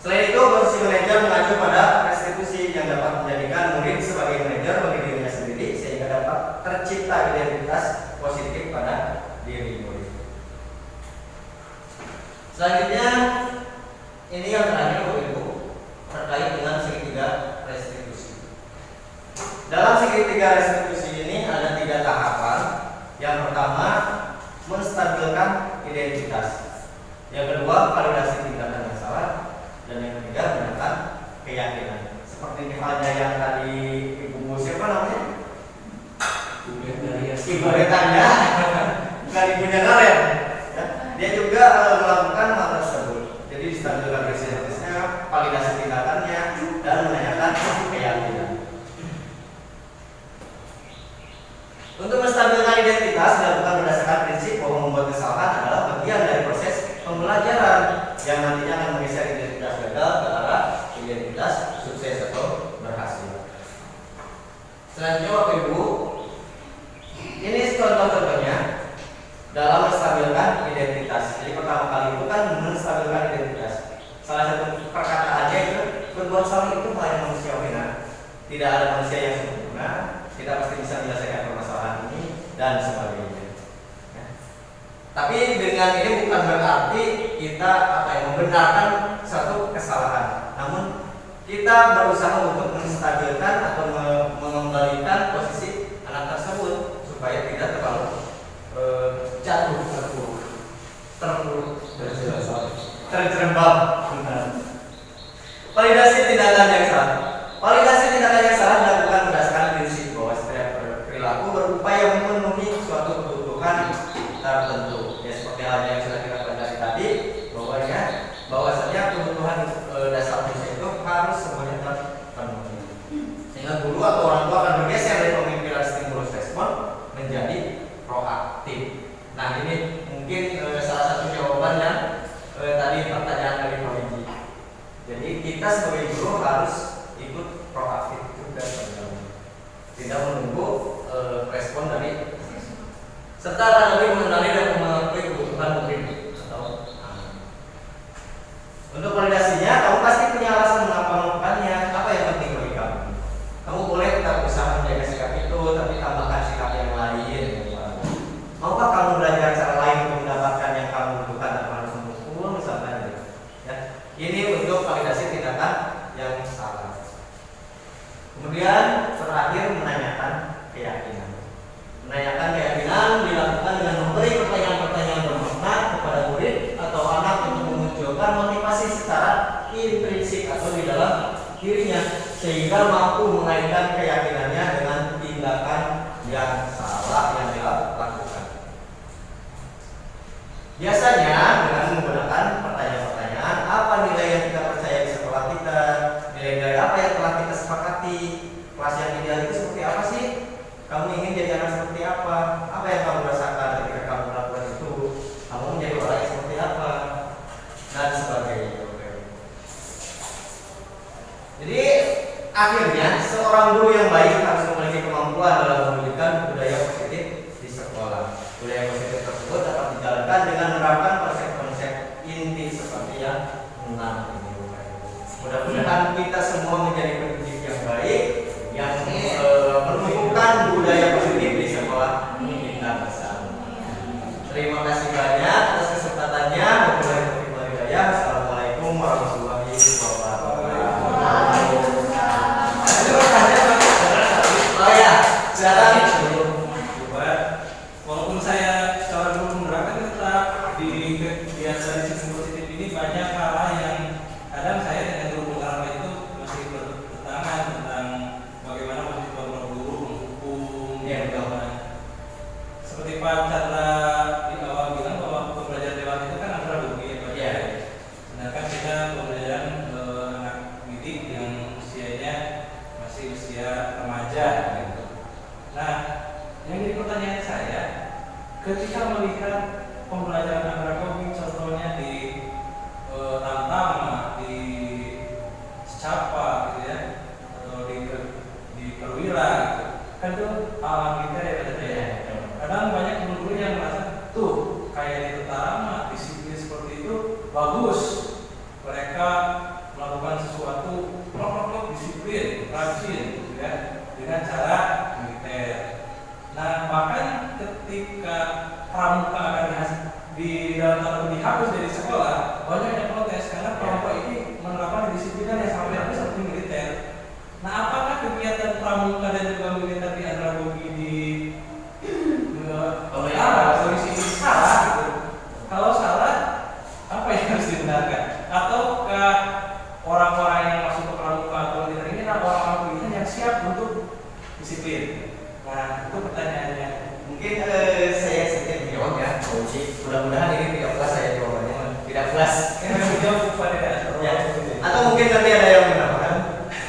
Selain itu, posisi manajer mengacu pada restitusi yang dapat menjadikan murid sebagai manajer bagi dirinya sendiri sehingga dapat tercipta identitas positif pada diri murid. Selanjutnya, ini yang terakhir Bapak Ibu terkait dengan segitiga restitusi. Dalam segitiga restitusi ini ada 3 tahapan. Yang pertama, menstabilkan identitas. Yang kedua, validasi tindakan yang salah. Dan yang ketiga, menentukan keyakinan. Seperti halnya yang tadi Ibu siapa namanya? Ibu Betania, bukan ibunya Naren. Ya, dia juga melakukan hal tersebut. Jadi distabilkan restitusinya, validasi tindakannya, dan menanyakan keyakinan. Untuk menstabilkan identitas dilakukan berdasarkan prinsip bahwa membuat kesalahan adalah bagian dari proses pembelajaran yang nantinya akan menggeser identitas gagal ke arah identitas sukses atau berhasil. Selanjutnya Bapak Ibu, ini contoh-contohnya dalam menstabilkan identitas. Jadi pertama kali itu kan menstabilkan identitas. Salah satu perkataannya itu berbuat salah itu hal yang manusiawi. Tidak ada manusia yang sempurna. Kita pasti bisa menyelesaikan permasalahan ini dan sebagainya. Ya. Tapi dengan ini bukan berarti kita membenarkan suatu kesalahan. Namun kita berusaha untuk menstabilkan atau mengembalikan posisi anak tersebut supaya tidak terlalu jatuh terjerembab. Validasi tindakan yang salah. Validasi tindakan yang salah dilakukan berdasarkan prinsip bahwa setiap perilaku berupaya memenuhi suatu kebutuhan tertentu. Ya seperti halnya yang sudah kita pelajari tadi, bahwasanya kebutuhan dasar manusia itu harus semuanya terpenuhi. Sehingga guru atau orang tua akan bergeser dari pemikiran stimulus respon menjadi proaktif. Nah ini mungkin salah satu jawabannya tadi pertanyaan dari Pak Wiji. Jadi kita sebagai guru harus ikut proaktif juga sebenarnya. Tidak menunggu respon dari serta lebih mengenali dan mengetahui kebutuhan murid atau anak. Untuk validasinya, kamu pasti punya alasan mengapa melakukannya. Apa yang penting bagi kamu? Kamu boleh tetap berusaha menjaga sikap itu, tapi tambahkan sikap yang lain. Maukah kamu belajar cara lain untuk mendapatkan yang kamu butuhkan tanpa harus memukul misalkan? Ya. Ini untuk validasi tindakan yang salah. Kemudian terakhir menanyakan keyakinan. Menanyakan keyakinan dilakukan dengan memberi pertanyaan-pertanyaan bermakna kepada murid atau anak untuk memunculkan motivasi secara intrinsik atau di dalam dirinya sehingga mampu mengaitkan keyakinannya dengan tindakan yang salah yang dia lakukan. Biasanya dengan menggunakan pertanyaan-pertanyaan, apa nilai yang kita percaya di sekolah kita, nilai-nilai apa yang telah kita sepakati, kelas yang ideal itu seperti apa sih? Kamu ingin jadi anak seperti apa? Apa yang kamu rasakan ketika kamu melakukan itu? Kamu menjadi orang yang seperti apa? Dan sebagainya. Jadi akhirnya seorang guru yang baik harus memiliki kemampuan dalam mewujudkan budaya positif di sekolah. Budaya positif tersebut dapat dijalankan dengan menerapkan konsep-konsep inti seperti yang 6 ini. Mudah-mudahan kita semua menjadi pendidik yang baik yang menumbuhkan budaya positif di sekolah kita bersama. Terima kasih. Pak Chandra di awal bilang bahwa pembelajaran lewat itu kan antara bukti ya Pak. Iya. Sedangkan kita pembelajaran anak didik yang usianya masih usia remaja gitu. Nah, yang jadi pertanyaan saya, ketika melihat pembelajaran andragogi contohnya di Tamtama, di Secapa gitu ya, atau di Perwira gitu, kan itu alam kita ya Pak Chandra ya. Kadang banyak guru-guru yang merasa tuh kayak di Tentara disiplin seperti itu bagus, mereka melakukan sesuatu prok disiplin, rajin gitu ya, dengan cara militer. Nah bahkan ketika pramuka akan di dalam dihapus dari sekolah, banyak yang protes karena kelompok ini menerapkan disiplinan yang sampai habis seperti militer. Nah apakah kegiatan pramuka dan juga militer di andragogi di polisi ini salah gitu? Kalau salah, apa yang harus dibenarkan? Ataukah orang-orang yang masuk ke pramuka atau militer ini adalah orang-orang pilihan yang siap untuk disiplin? Nah, itu pertanyaannya. Mungkin saya sedikit menjawab ya, Pak Uji. Mudah-mudahan ini tidak plus saya jawabannya, tidak plus. Jawab kepada Ya. Atau mungkin nanti ada yang menambahkan.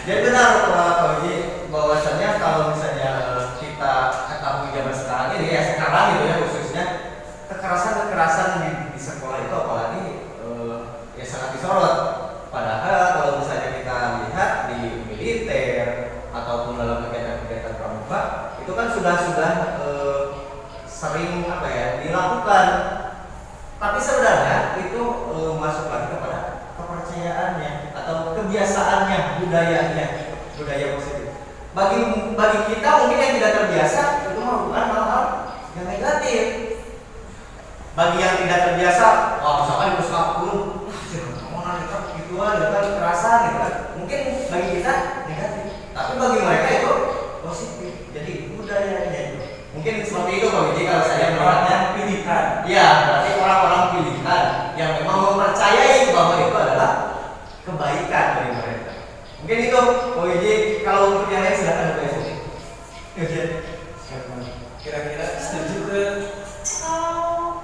Jadi benar Pak Uji, bahwasannya kalau misalnya kita ketahui zaman sekarang ini ya sekarang gitu ya khususnya kekerasan di sekolah itu apalagi ya sangat disorot. Padahal kalau misalnya kita lihat di militer ataupun dalam kegiatan-kegiatan pramuka itu kan sudah sering apa ya dilakukan, tapi sebenarnya itu masuk lagi kepada kepercayaannya atau kebiasaannya, budaya positif. Bagi kita mungkin yang tidak terbiasa itu melakukan hal-hal yang negatif. Bagi yang tidak terbiasa, misalkan di sekolah kamu nanti gituan, kan kekerasan gitu kan. Mungkin bagi kita negatif, tapi bagi mereka itu positif. Jadi budayanya itu. Mungkin seperti itu Pak Wiji kalau saya melihatnya. pilihan. Iya, berarti orang-orang pilihan yang memang mempercayai bahwa itu adalah kebaikan dari mereka. Mungkin itu Pak Wiji, kalau untuk yang lain silakan Pak Wiji. Kira-kira setuju ke? Kalau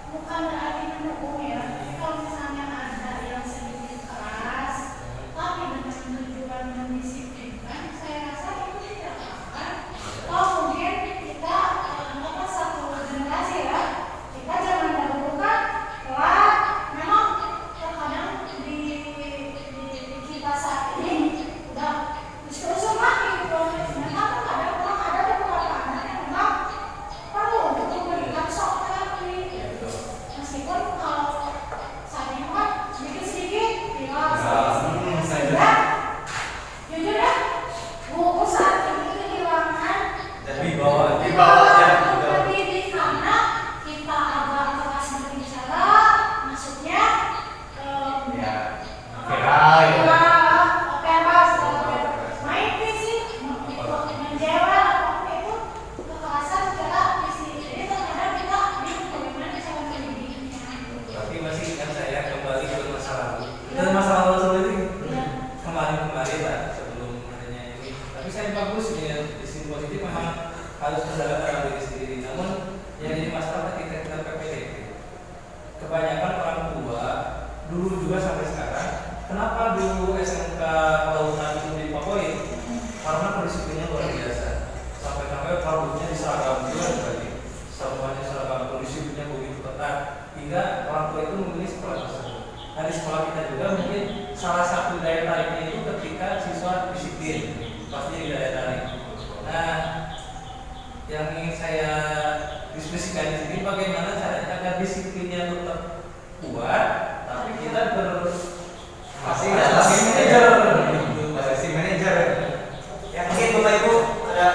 bukan berarti mendukung ya, tapi kalau misalnya ada yang sedikit keras, tapi dengan tujuan mendisiplinkan, saya rasa itu tidak apa-apa. Atau mungkin kita satu generasi ya, kita zaman dahulu kan telat, memang terkadang di kita saat ini udah terus lagi gitu. Memang terkadang ada beberapa anak yang memang perlu untuk memberikan shock therapy. Meskipun kalau saat ini kan sedikit-sedikit sehingga jujur ya, buku saat ini kehilangan Dibawa pendidik karena kita agak keras berbicara, maksudnya main fisik, menjewel apapun itu kekerasan secara fisik. Jadi terkadang kita bingung bagaimana cara mendidiknya. Tapi masih ingat saya kembali ke masa lalu. Dan masa lalu itu kemarin lah sebelum adanya ini. Tapi saya bagus ya, di sini positif memang harus menjaga diri sendiri. Namun yang jadi masalah ketika kita PPDB, kebanyakan orang tua dulu juga sampai sekarang, kenapa dulu SMK Kelautan itu dipakai? Karena kedisiplinnya luar biasa. Sampai produknya diseragamkan tadi, semuanya seragam, kedisiplinnya begitu ketat, hingga orang tua itu memilih sekolah tersebut. Nah di sekolah kita juga mungkin salah satu daya tariknya itu ketika siswa disiplin, pasti di daya tarik. Nah, yang ingin saya diskusikan di sini bagaimana caranya agar disiplinnya tetap kuat, tapi kita Masih manajer. Ya mungkin Bapak Ibu ada.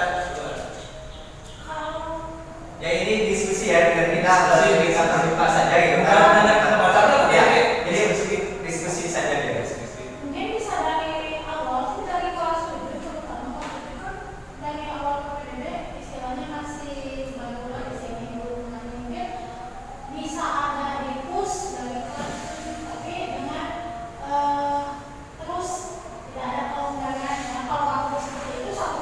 Ya ini diskusi ya dengan kita terbuka saja gitu kan. Ya, jadi diskusi saja ya. Mungkin bisa dari awal, dari kelas 7 terutama dari awal PPDB istilahnya masih baru di sini belum mungkin bisa ada di push dari kelas 7 tapi dengan terus tidak ada kelonggaran ya. Kalau aku seperti itu satu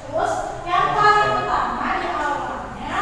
terus yang paling utama di awalnya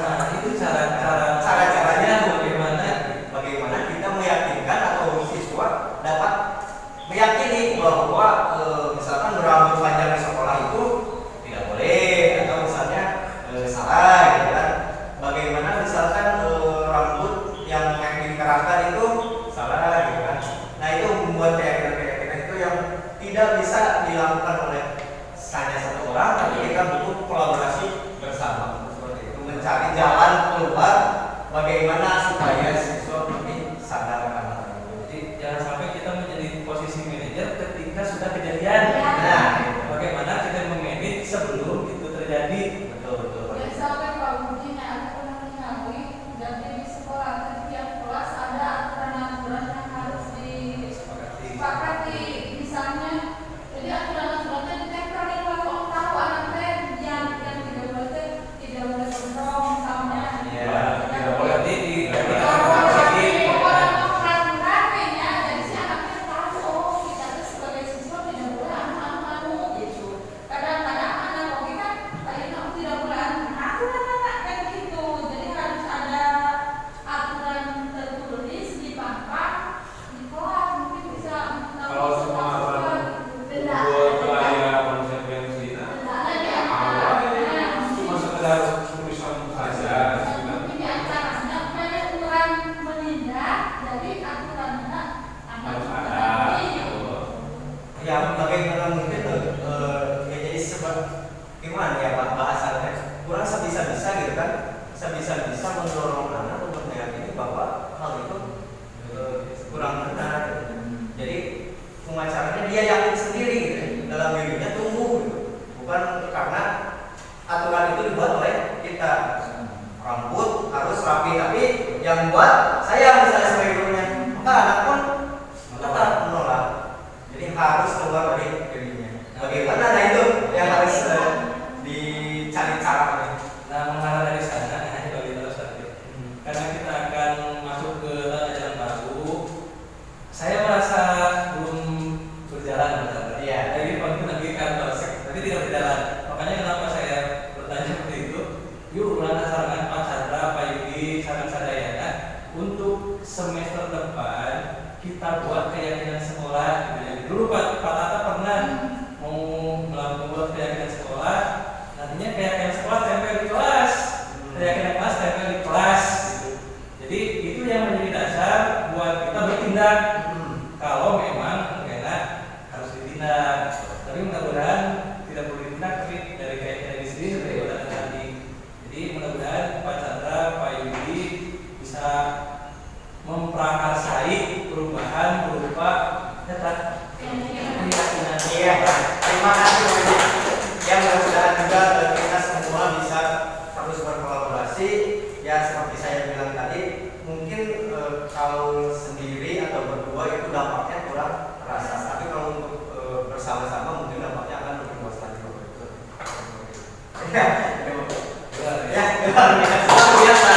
Nah, itu cara-caranya bagaimana kita meyakinkan atau siswa dapat meyakini bahwa misalkan berambut panjang di sekolah itu tidak boleh, atau misalnya salah gitu kan. Bagaimana misalkan rambut yang dikerahkan itu salah gitu kan. Nah, itu membuat keyakinan itu yang tidak bisa dilakukan oleh hanya satu orang, tapi kita butuh kolaborasi bersama seperti itu, mencari jalan keluar bagaimana supaya siswa lebih sadar akan hal itu. Jadi jangan sampai kita menjadi posisi manajer ketika sudah kejadian. Nah, Bagaimana kita memanage sebelum itu terjadi. betul. Misalkan Pak Budi, aku pernah mengetahui dari di sekolah setiap kelas ada aturan-aturan yang harus disepakati. Misalnya, jadi aturan-aturannya ditempel di kelas, orang tahu anaknya yang tidak boleh gondrong misalnya. Iya, tidak boleh di Kalau semua aturan buat wilayah konsekuensi, cuma sekedar tulisan saja. Harus ada. Ya, bagaimana mungkin ya jadi sebab gimana ya Pak bahasanya kurang sebisa-bisa gitu kan, sebisa-bisa mendorong anak untuk meyakini bahwa hal itu kurang benar. Jadi pengacaranya dia yakin sendiri gitu, dalam dirinya tumbuh gitu. Bukan karena aturan itu dibuat oleh kita. Rambut harus rapi, tapi yang buat saya misalnya sebagai gurunya, maka anak pun tetap menolak. Jadi harus keluar dari dirinya. Bagaimana? Nah, itu yang harus dicari caranya. Nah, mengarah dari sana, karena kita akan masuk ke ajaran baru, saya merasa belum berjalan. Iya. Jadi waktu lagi kantor, tapi tidak berjalan. Makanya kenapa saya bertanya seperti itu? Yuk, bulan sarangan Pak Chandra, Pak Yudi, saran saya untuk semester depan kita buat keyakinan sekolah. Dulu Pak Tata pernah mau membuat keyakinan sekolah, nantinya keyakinan sekolah tempel di kelas, keyakinan kelas tempel di kelas. Gitu. Jadi itu yang menjadi dasar buat kita bertindak. Kalau memang enak harus ditindak. Tapi mudah-mudahan tidak perlu ditindak, tapi dari keyakinan diri sendiri seperti yang tadi. Jadi mudah-mudahan Pak Chandra, Pak Yudi bisa memprakarsai perubahan berupa keyakinan. Iya, terima kasih banyak. Yang mudah-mudahan juga kita semua bisa terus berkolaborasi. Ya seperti saya bilang tadi, mungkin kalau sendiri atau berdua itu dampaknya kurang terasa. Tapi kalau untuk bersama-sama mungkin dampaknya akan lebih luas lagi. Ya, luar biasa.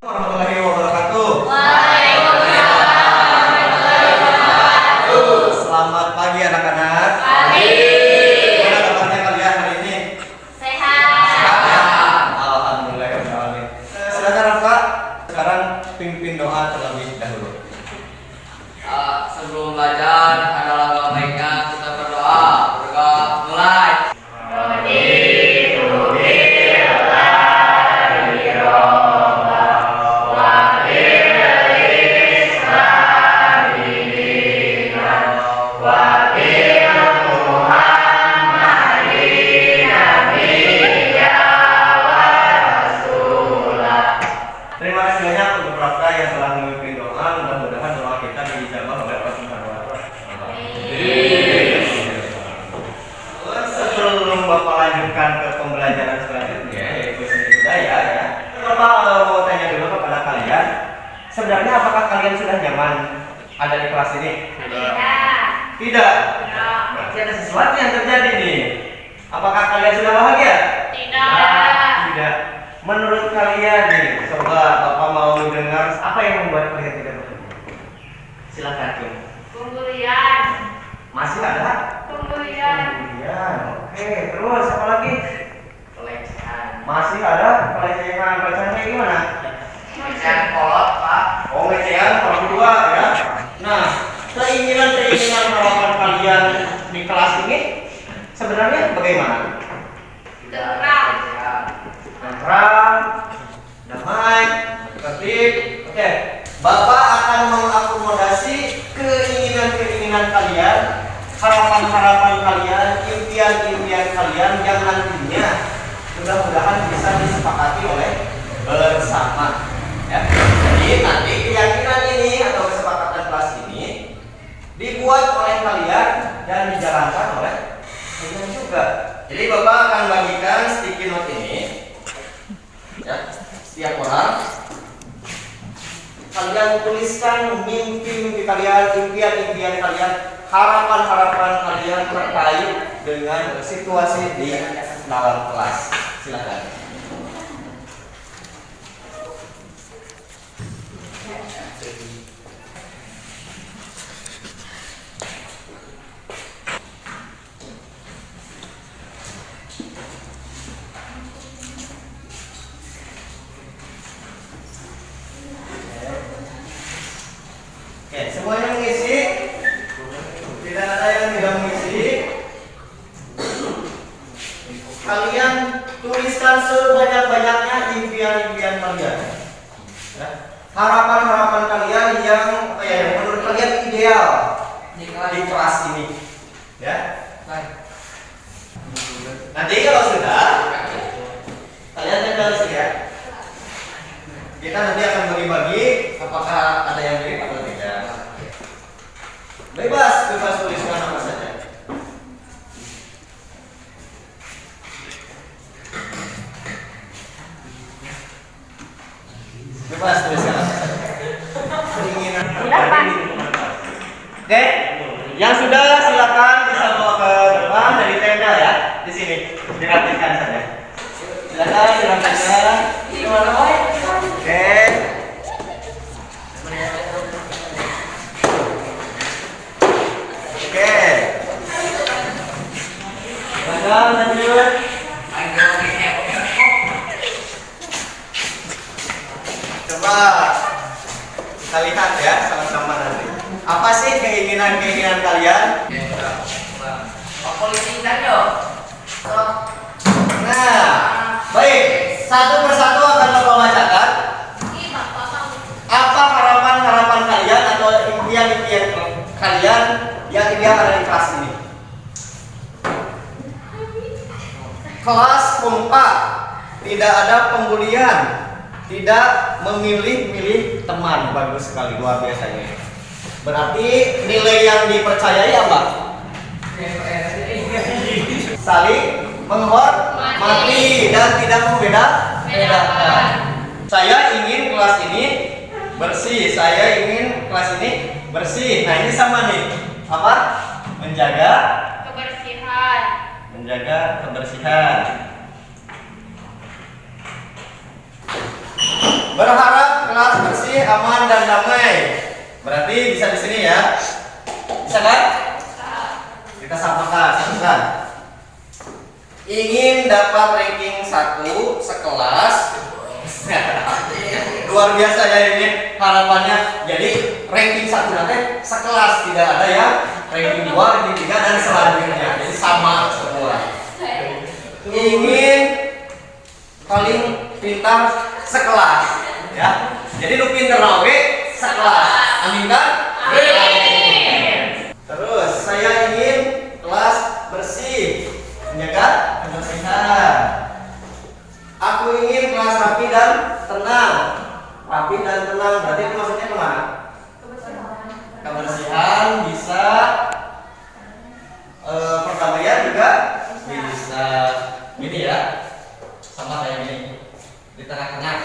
Warahmatullahi wabarakatuh. Selamat pagi anak-anak. Gimana kabarnya kalian hari ini? Alhamdulillah ya Rabbil. Silakan Pak. Sekarang pimpin doa terlebih dahulu. Sebelum belajar adalah doa baiknya kita berdoa. Mulai. Rodi, Bapak mau tanya dulu kepada kalian, sebenarnya apakah kalian sudah nyaman ada di kelas ini? Tidak. Berarti ada sesuatu yang terjadi nih. Apakah kalian sudah bahagia? Tidak. Menurut kalian nih, coba Bapak mau dengar apa yang membuat kalian tidak bahagia? Silakan, Kim. Pembelian. Masih ada? Pembelian. Oke, terus apa lagi? Pelecehan. Masih ada pelecehan. Pelecehannya gimana? Pelecehan kolot, Pak. Oh, pelecehan kalau kedua ya. Nah, keinginan harapan kalian di kelas ini sebenarnya bagaimana? Tenang. Tenang, damai, tertib. Oke, Bapak akan mengakomodasi keinginan kalian, harapan kalian, impian kalian yang nantinya mudah-mudahan bisa disepakati oleh bersama. Ya. Jadi nanti keyakinan ini atau kesepakatan kelas ini dibuat oleh kalian dan dijalankan oleh kalian juga. Jadi Bapak akan bagikan sticky note ini, ya, setiap orang. Kalian tuliskan mimpi kalian, impian kalian, harapan kalian terkait dengan situasi di dalam kelas. Silakan. Oke, semuanya mengisi. Tidak ada yang tidak mengisi. Kalian tuliskan sebanyak-banyaknya impian kalian. Ya. Harapan kalian yang menurut kalian ideal di kelas ini. Ya. Nanti kalau sudah kalian tinggal ya. Kita nanti akan bagi-bagi apakah ada yang mirip atau tidak. Bebas tuliskan apa saja. Bebas tuliskan apa saja. Keinginan. Oke, yang sudah silakan bisa bawa ke depan dari tenda ya, di sini dirapikan saja. Silakan dirapikan. Oke. Oke. Lanjut. Coba kita lihat ya sama-sama nanti. Apa sih keinginan kalian? Polisi tadi yo. Nah, baik. Satu persatu akan Bapak bacakan. Apa harapan kalian atau impian kalian yang ideal ada di kelas ini? Kelas kompak, tidak ada pembulian, tidak memilih-milih teman. Bagus sekali, luar biasa ini. Berarti nilai yang dipercayai apa? Saling menghormati dan tidak membedakan. Saya ingin kelas ini bersih. Saya ingin kelas ini bersih. Nah, ini sama nih. Apa? Menjaga kebersihan. Berharap kelas bersih, aman dan damai. Berarti bisa di sini ya. Bisa kan? Kita samakan. Ingin dapat ranking 1 sekelas. Luar biasa ya ini harapannya. Jadi ranking 1 nanti sekelas, tidak ada yang ranking 2, ranking 3 dan selanjutnya. Jadi sama semua. Ingin paling pintar sekelas, ya. Jadi lu pintar nawe sekelas. Amin kan? Amin. Terus saya ingin kelas bersih, menjaga kebersihan. Aku ingin kelas rapi dan tenang. Berarti itu maksudnya kemana? Kebersihan bisa, perdamaian juga bisa. Gini ya, sama kayak gini di tengah-tengah.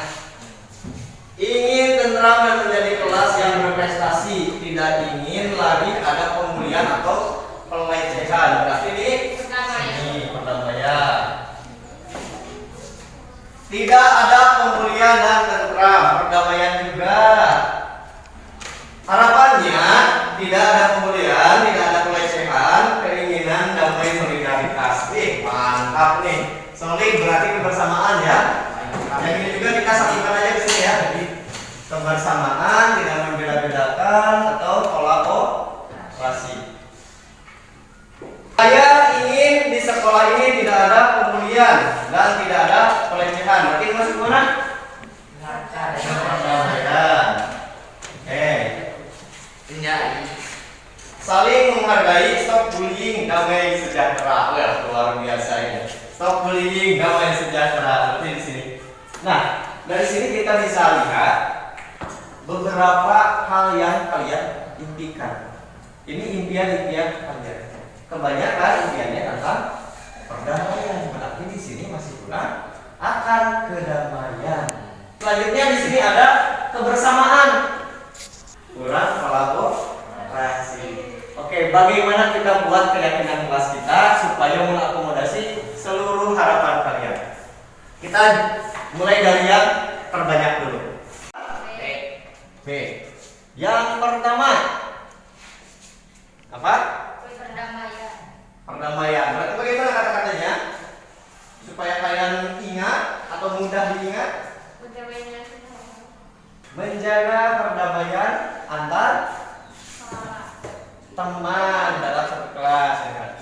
tenteram dan menjadi kelas yang berprestasi. Tidak ingin lagi ada pembulian atau pelecehan. Berarti ini perdamaian. Tidak ada pembulian dan tenteram, perdamaian juga. Harapannya tidak ada pembulian, tidak ada pelecehan, keinginan damai solidaritas. Mantap nih. Solid berarti kebersamaan ya. Yang ini juga kita satukan aja di sini ya. Jadi kebersamaan, tidak membeda-bedakan atau kolaborasi. Saya ingin di sekolah ini tidak ada pembulian dan tidak ada pelecehan. Berarti masuk mana? Perdamaian. Oke. Saling menghargai, stop bullying, damai sejahtera. Wah, luar biasa ini. Stop bullying, damai sejahtera. Seperti di sini. Nah, dari sini kita bisa lihat beberapa hal yang kalian impikan. Ini impian-impian kalian. Kebanyakan impiannya tentang perdamaian. Berarti di sini masih kurang akan kedamaian. Selanjutnya di sini ada kebersamaan. Kurang kolaborasi. Oke, bagaimana kita buat keyakinan kelas kita supaya mengakomodasi seluruh harapan kalian? Kita mulai dari yang terbanyak dulu. B. Yang pertama apa? Perdamaian. Berarti bagaimana kata-katanya? Supaya kalian ingat atau mudah diingat? Menjaga perdamaian antar teman dalam satu kelas ya.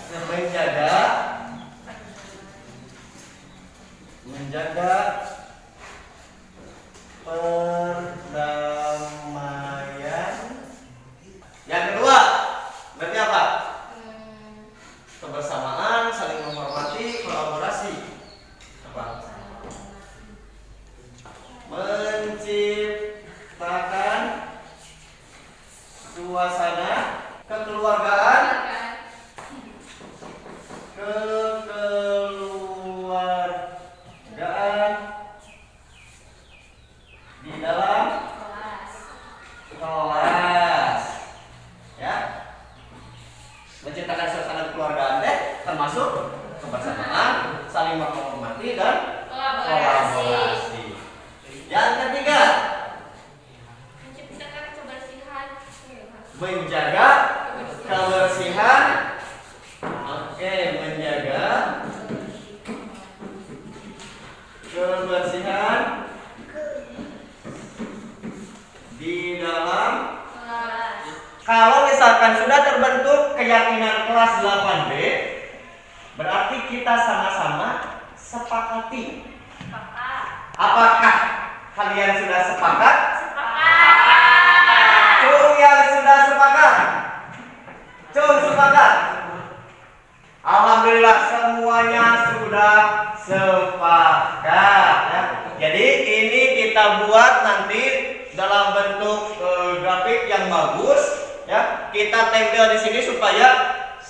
Menjaga perdamaian. Yang kedua berarti apa? Kebersamaan, saling menghormati, kolaborasi. Apa? Menciptakan suasana kekeluargaan di dalam kelas ya. Menciptakan suasana kekeluargaan termasuk kebersamaan, saling menghormati dan kolaborasi. Yang ketiga, menjaga kebersihan. Oke, menjaga kebersihan di dalam kelas. Kalau misalkan sudah terbentuk keyakinan kelas 8B, berarti kita sama-sama sepakati. Apakah kalian sudah sepakat? Yang sudah sepakat? Sepakat. Alhamdulillah semuanya sudah sepakat ya. Jadi ini kita buat nanti dalam bentuk grafik yang bagus ya. Kita tempel di sini supaya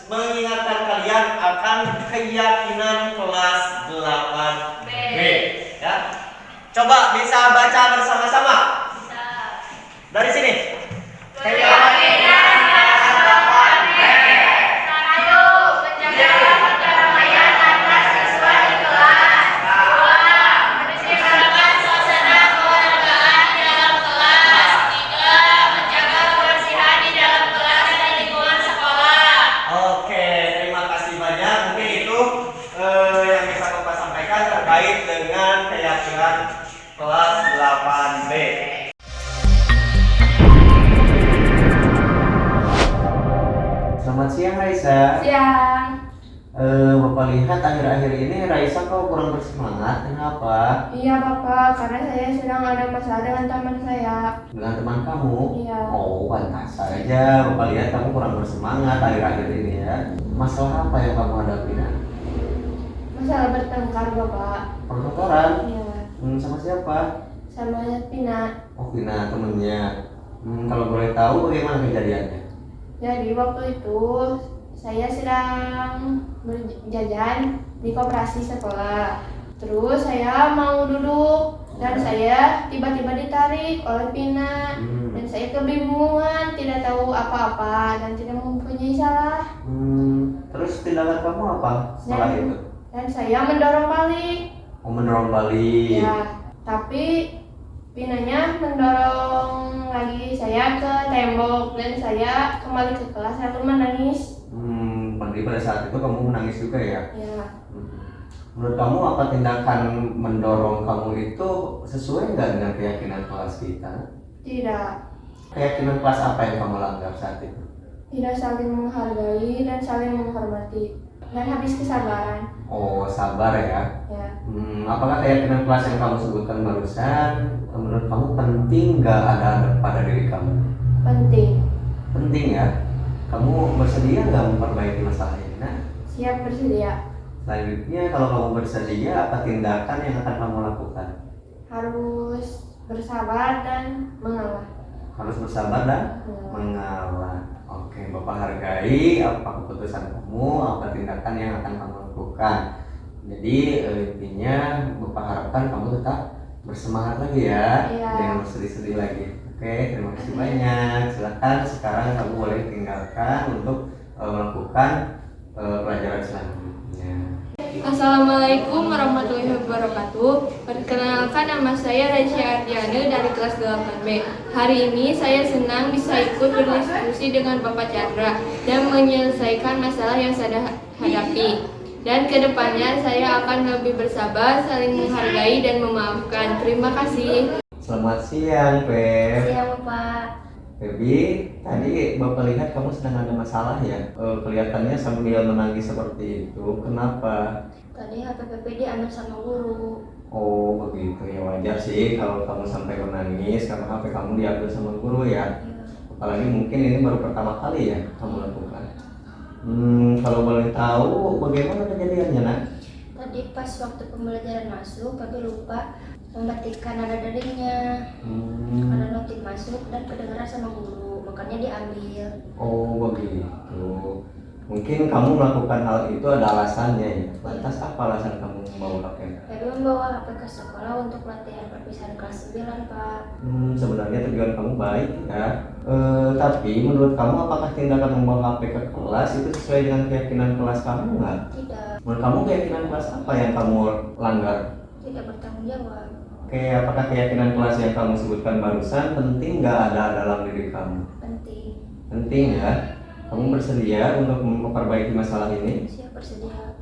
mengingatkan kalian akan keyakinan kelas 8B ya. Coba bisa baca bersama-sama. Dari sini. Terkait dengan keyakinan kelas 8B. Selamat siang Raisa. Siang. Bapak lihat akhir-akhir ini Raisa kok kurang bersemangat. Kenapa? Iya Bapak, karena saya sedang ada masalah dengan teman saya. Dengan teman kamu? Iya. Oh, pantas saja. Bapak lihat kamu kurang bersemangat akhir-akhir ini ya. Masalah apa yang kamu hadapi? Masalah bertengkar Bapak. Pertukaran? Iya. Sama siapa? Sama Pina. Oh, Pina temennya. Kalau boleh tahu bagaimana kejadiannya? Jadi waktu itu saya sedang berjajan di koperasi sekolah. Terus saya mau duduk Dan saya tiba-tiba ditarik oleh Pina dan saya kebingungan, tidak tahu apa-apa dan tidak mempunyai salah. Terus tindakan kamu apa setelah itu? Dan saya mendorong balik. Mendorong balik. Ya, tapi Pinanya mendorong lagi saya ke tembok dan saya kembali ke kelas lalu menangis. Pada saat itu kamu menangis juga ya? Ya. Menurut kamu apa tindakan mendorong kamu itu sesuai nggak dengan keyakinan kelas kita? Tidak. Keyakinan kelas apa yang kamu langgar saat itu? Tidak saling menghargai dan saling menghormati dan habis kesabaran. Oh, sabar ya? Ya. Apakah keyakinan kelas yang kamu sebutkan barusan menurut kamu penting nggak ada pada diri kamu? Penting. Penting ya? Kamu bersedia nggak memperbaiki masalah ini? Nah, Siap bersedia. selanjutnya kalau kamu bersedia, apa tindakan yang akan kamu lakukan? Harus bersabar dan mengalah. Harus bersabar dan mengalah. Oke, Bapak hargai apa keputusan kamu, apa tindakan yang akan kamu lakukan. Jadi intinya Bapak harapkan kamu tetap bersemangat lagi ya, jangan bersedih-sedih lagi. Oke, terima kasih banyak. Silakan sekarang kamu boleh tinggalkan untuk melakukan pelajaran selanjutnya. Assalamualaikum warahmatullahi wabarakatuh. Perkenalkan, nama saya Raisya Ardiana dari kelas 8B. Hari ini saya senang bisa ikut berdiskusi dengan Bapak Chandra dan menyelesaikan masalah yang saya hadapi. Dan kedepannya saya akan lebih bersabar, saling menghargai dan memaafkan. Terima kasih. Selamat siang, Feb. Siang, Bapak. Febi, tadi Bapak lihat kamu sedang ada masalah ya? Kelihatannya sambil menangis seperti itu. Kenapa? Tadi HP PP diambil sama guru. Oh, begitu ya, wajar sih kalau kamu sampai menangis karena HP kamu diambil sama guru ya. Apalagi mungkin ini baru pertama kali ya kamu lakukan. Kalau boleh tahu bagaimana kejadiannya, Nak? Tadi pas waktu pembelajaran masuk, Papi lupa membatikkan nada deringnya. Ada notif masuk dan kedengaran sama guru, makanya diambil. Oh, begitu. Mungkin kamu melakukan hal itu ada alasannya ya. Lantas apa alasan kamu membawa HP? Papi membawa HP ke sekolah untuk latihan perpisahan kelas 9, Pak. Sebenarnya tujuan kamu baik ya. Tapi menurut kamu apakah tindakan membawa HP ke kelas itu sesuai dengan keyakinan kelas kamu nggak? Tidak. Menurut kamu keyakinan kelas apa yang kamu langgar? Tidak bertanggung jawab. Oke, apakah keyakinan kelas yang kamu sebutkan barusan penting nggak ada dalam diri kamu? Penting. Penting ya. Kamu bersedia untuk memperbaiki masalah ini? Siap bersedia.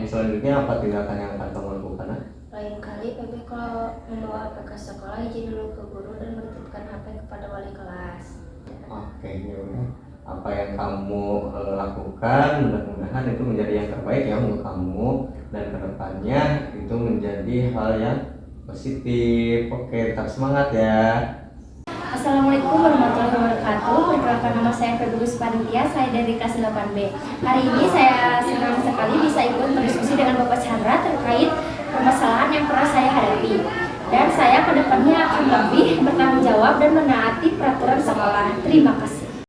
Selanjutnya apa tindakan yang akan kamu lakukan? Lain kali Papi kalau membawa HP ke sekolah izin dulu ke guru dan menitipkan HP kepada wali kelas. Oke, yaudah. Apa yang kamu lakukan mudah-mudahan itu menjadi yang terbaik ya untuk kamu dan kedepannya itu menjadi hal yang positif. Oke, tetap semangat ya. Assalamualaikum warahmatullahi wabarakatuh. Perkenalkan, nama saya Februs Panitia, saya dari kelas 8B. Hari ini saya senang sekali bisa ikut berdiskusi dengan Bapak Chandra terkait permasalahan yang pernah saya hadapi. Dan saya kedepannya akan lebih bertanggung jawab dan menaati peraturan sekolah. Terima kasih.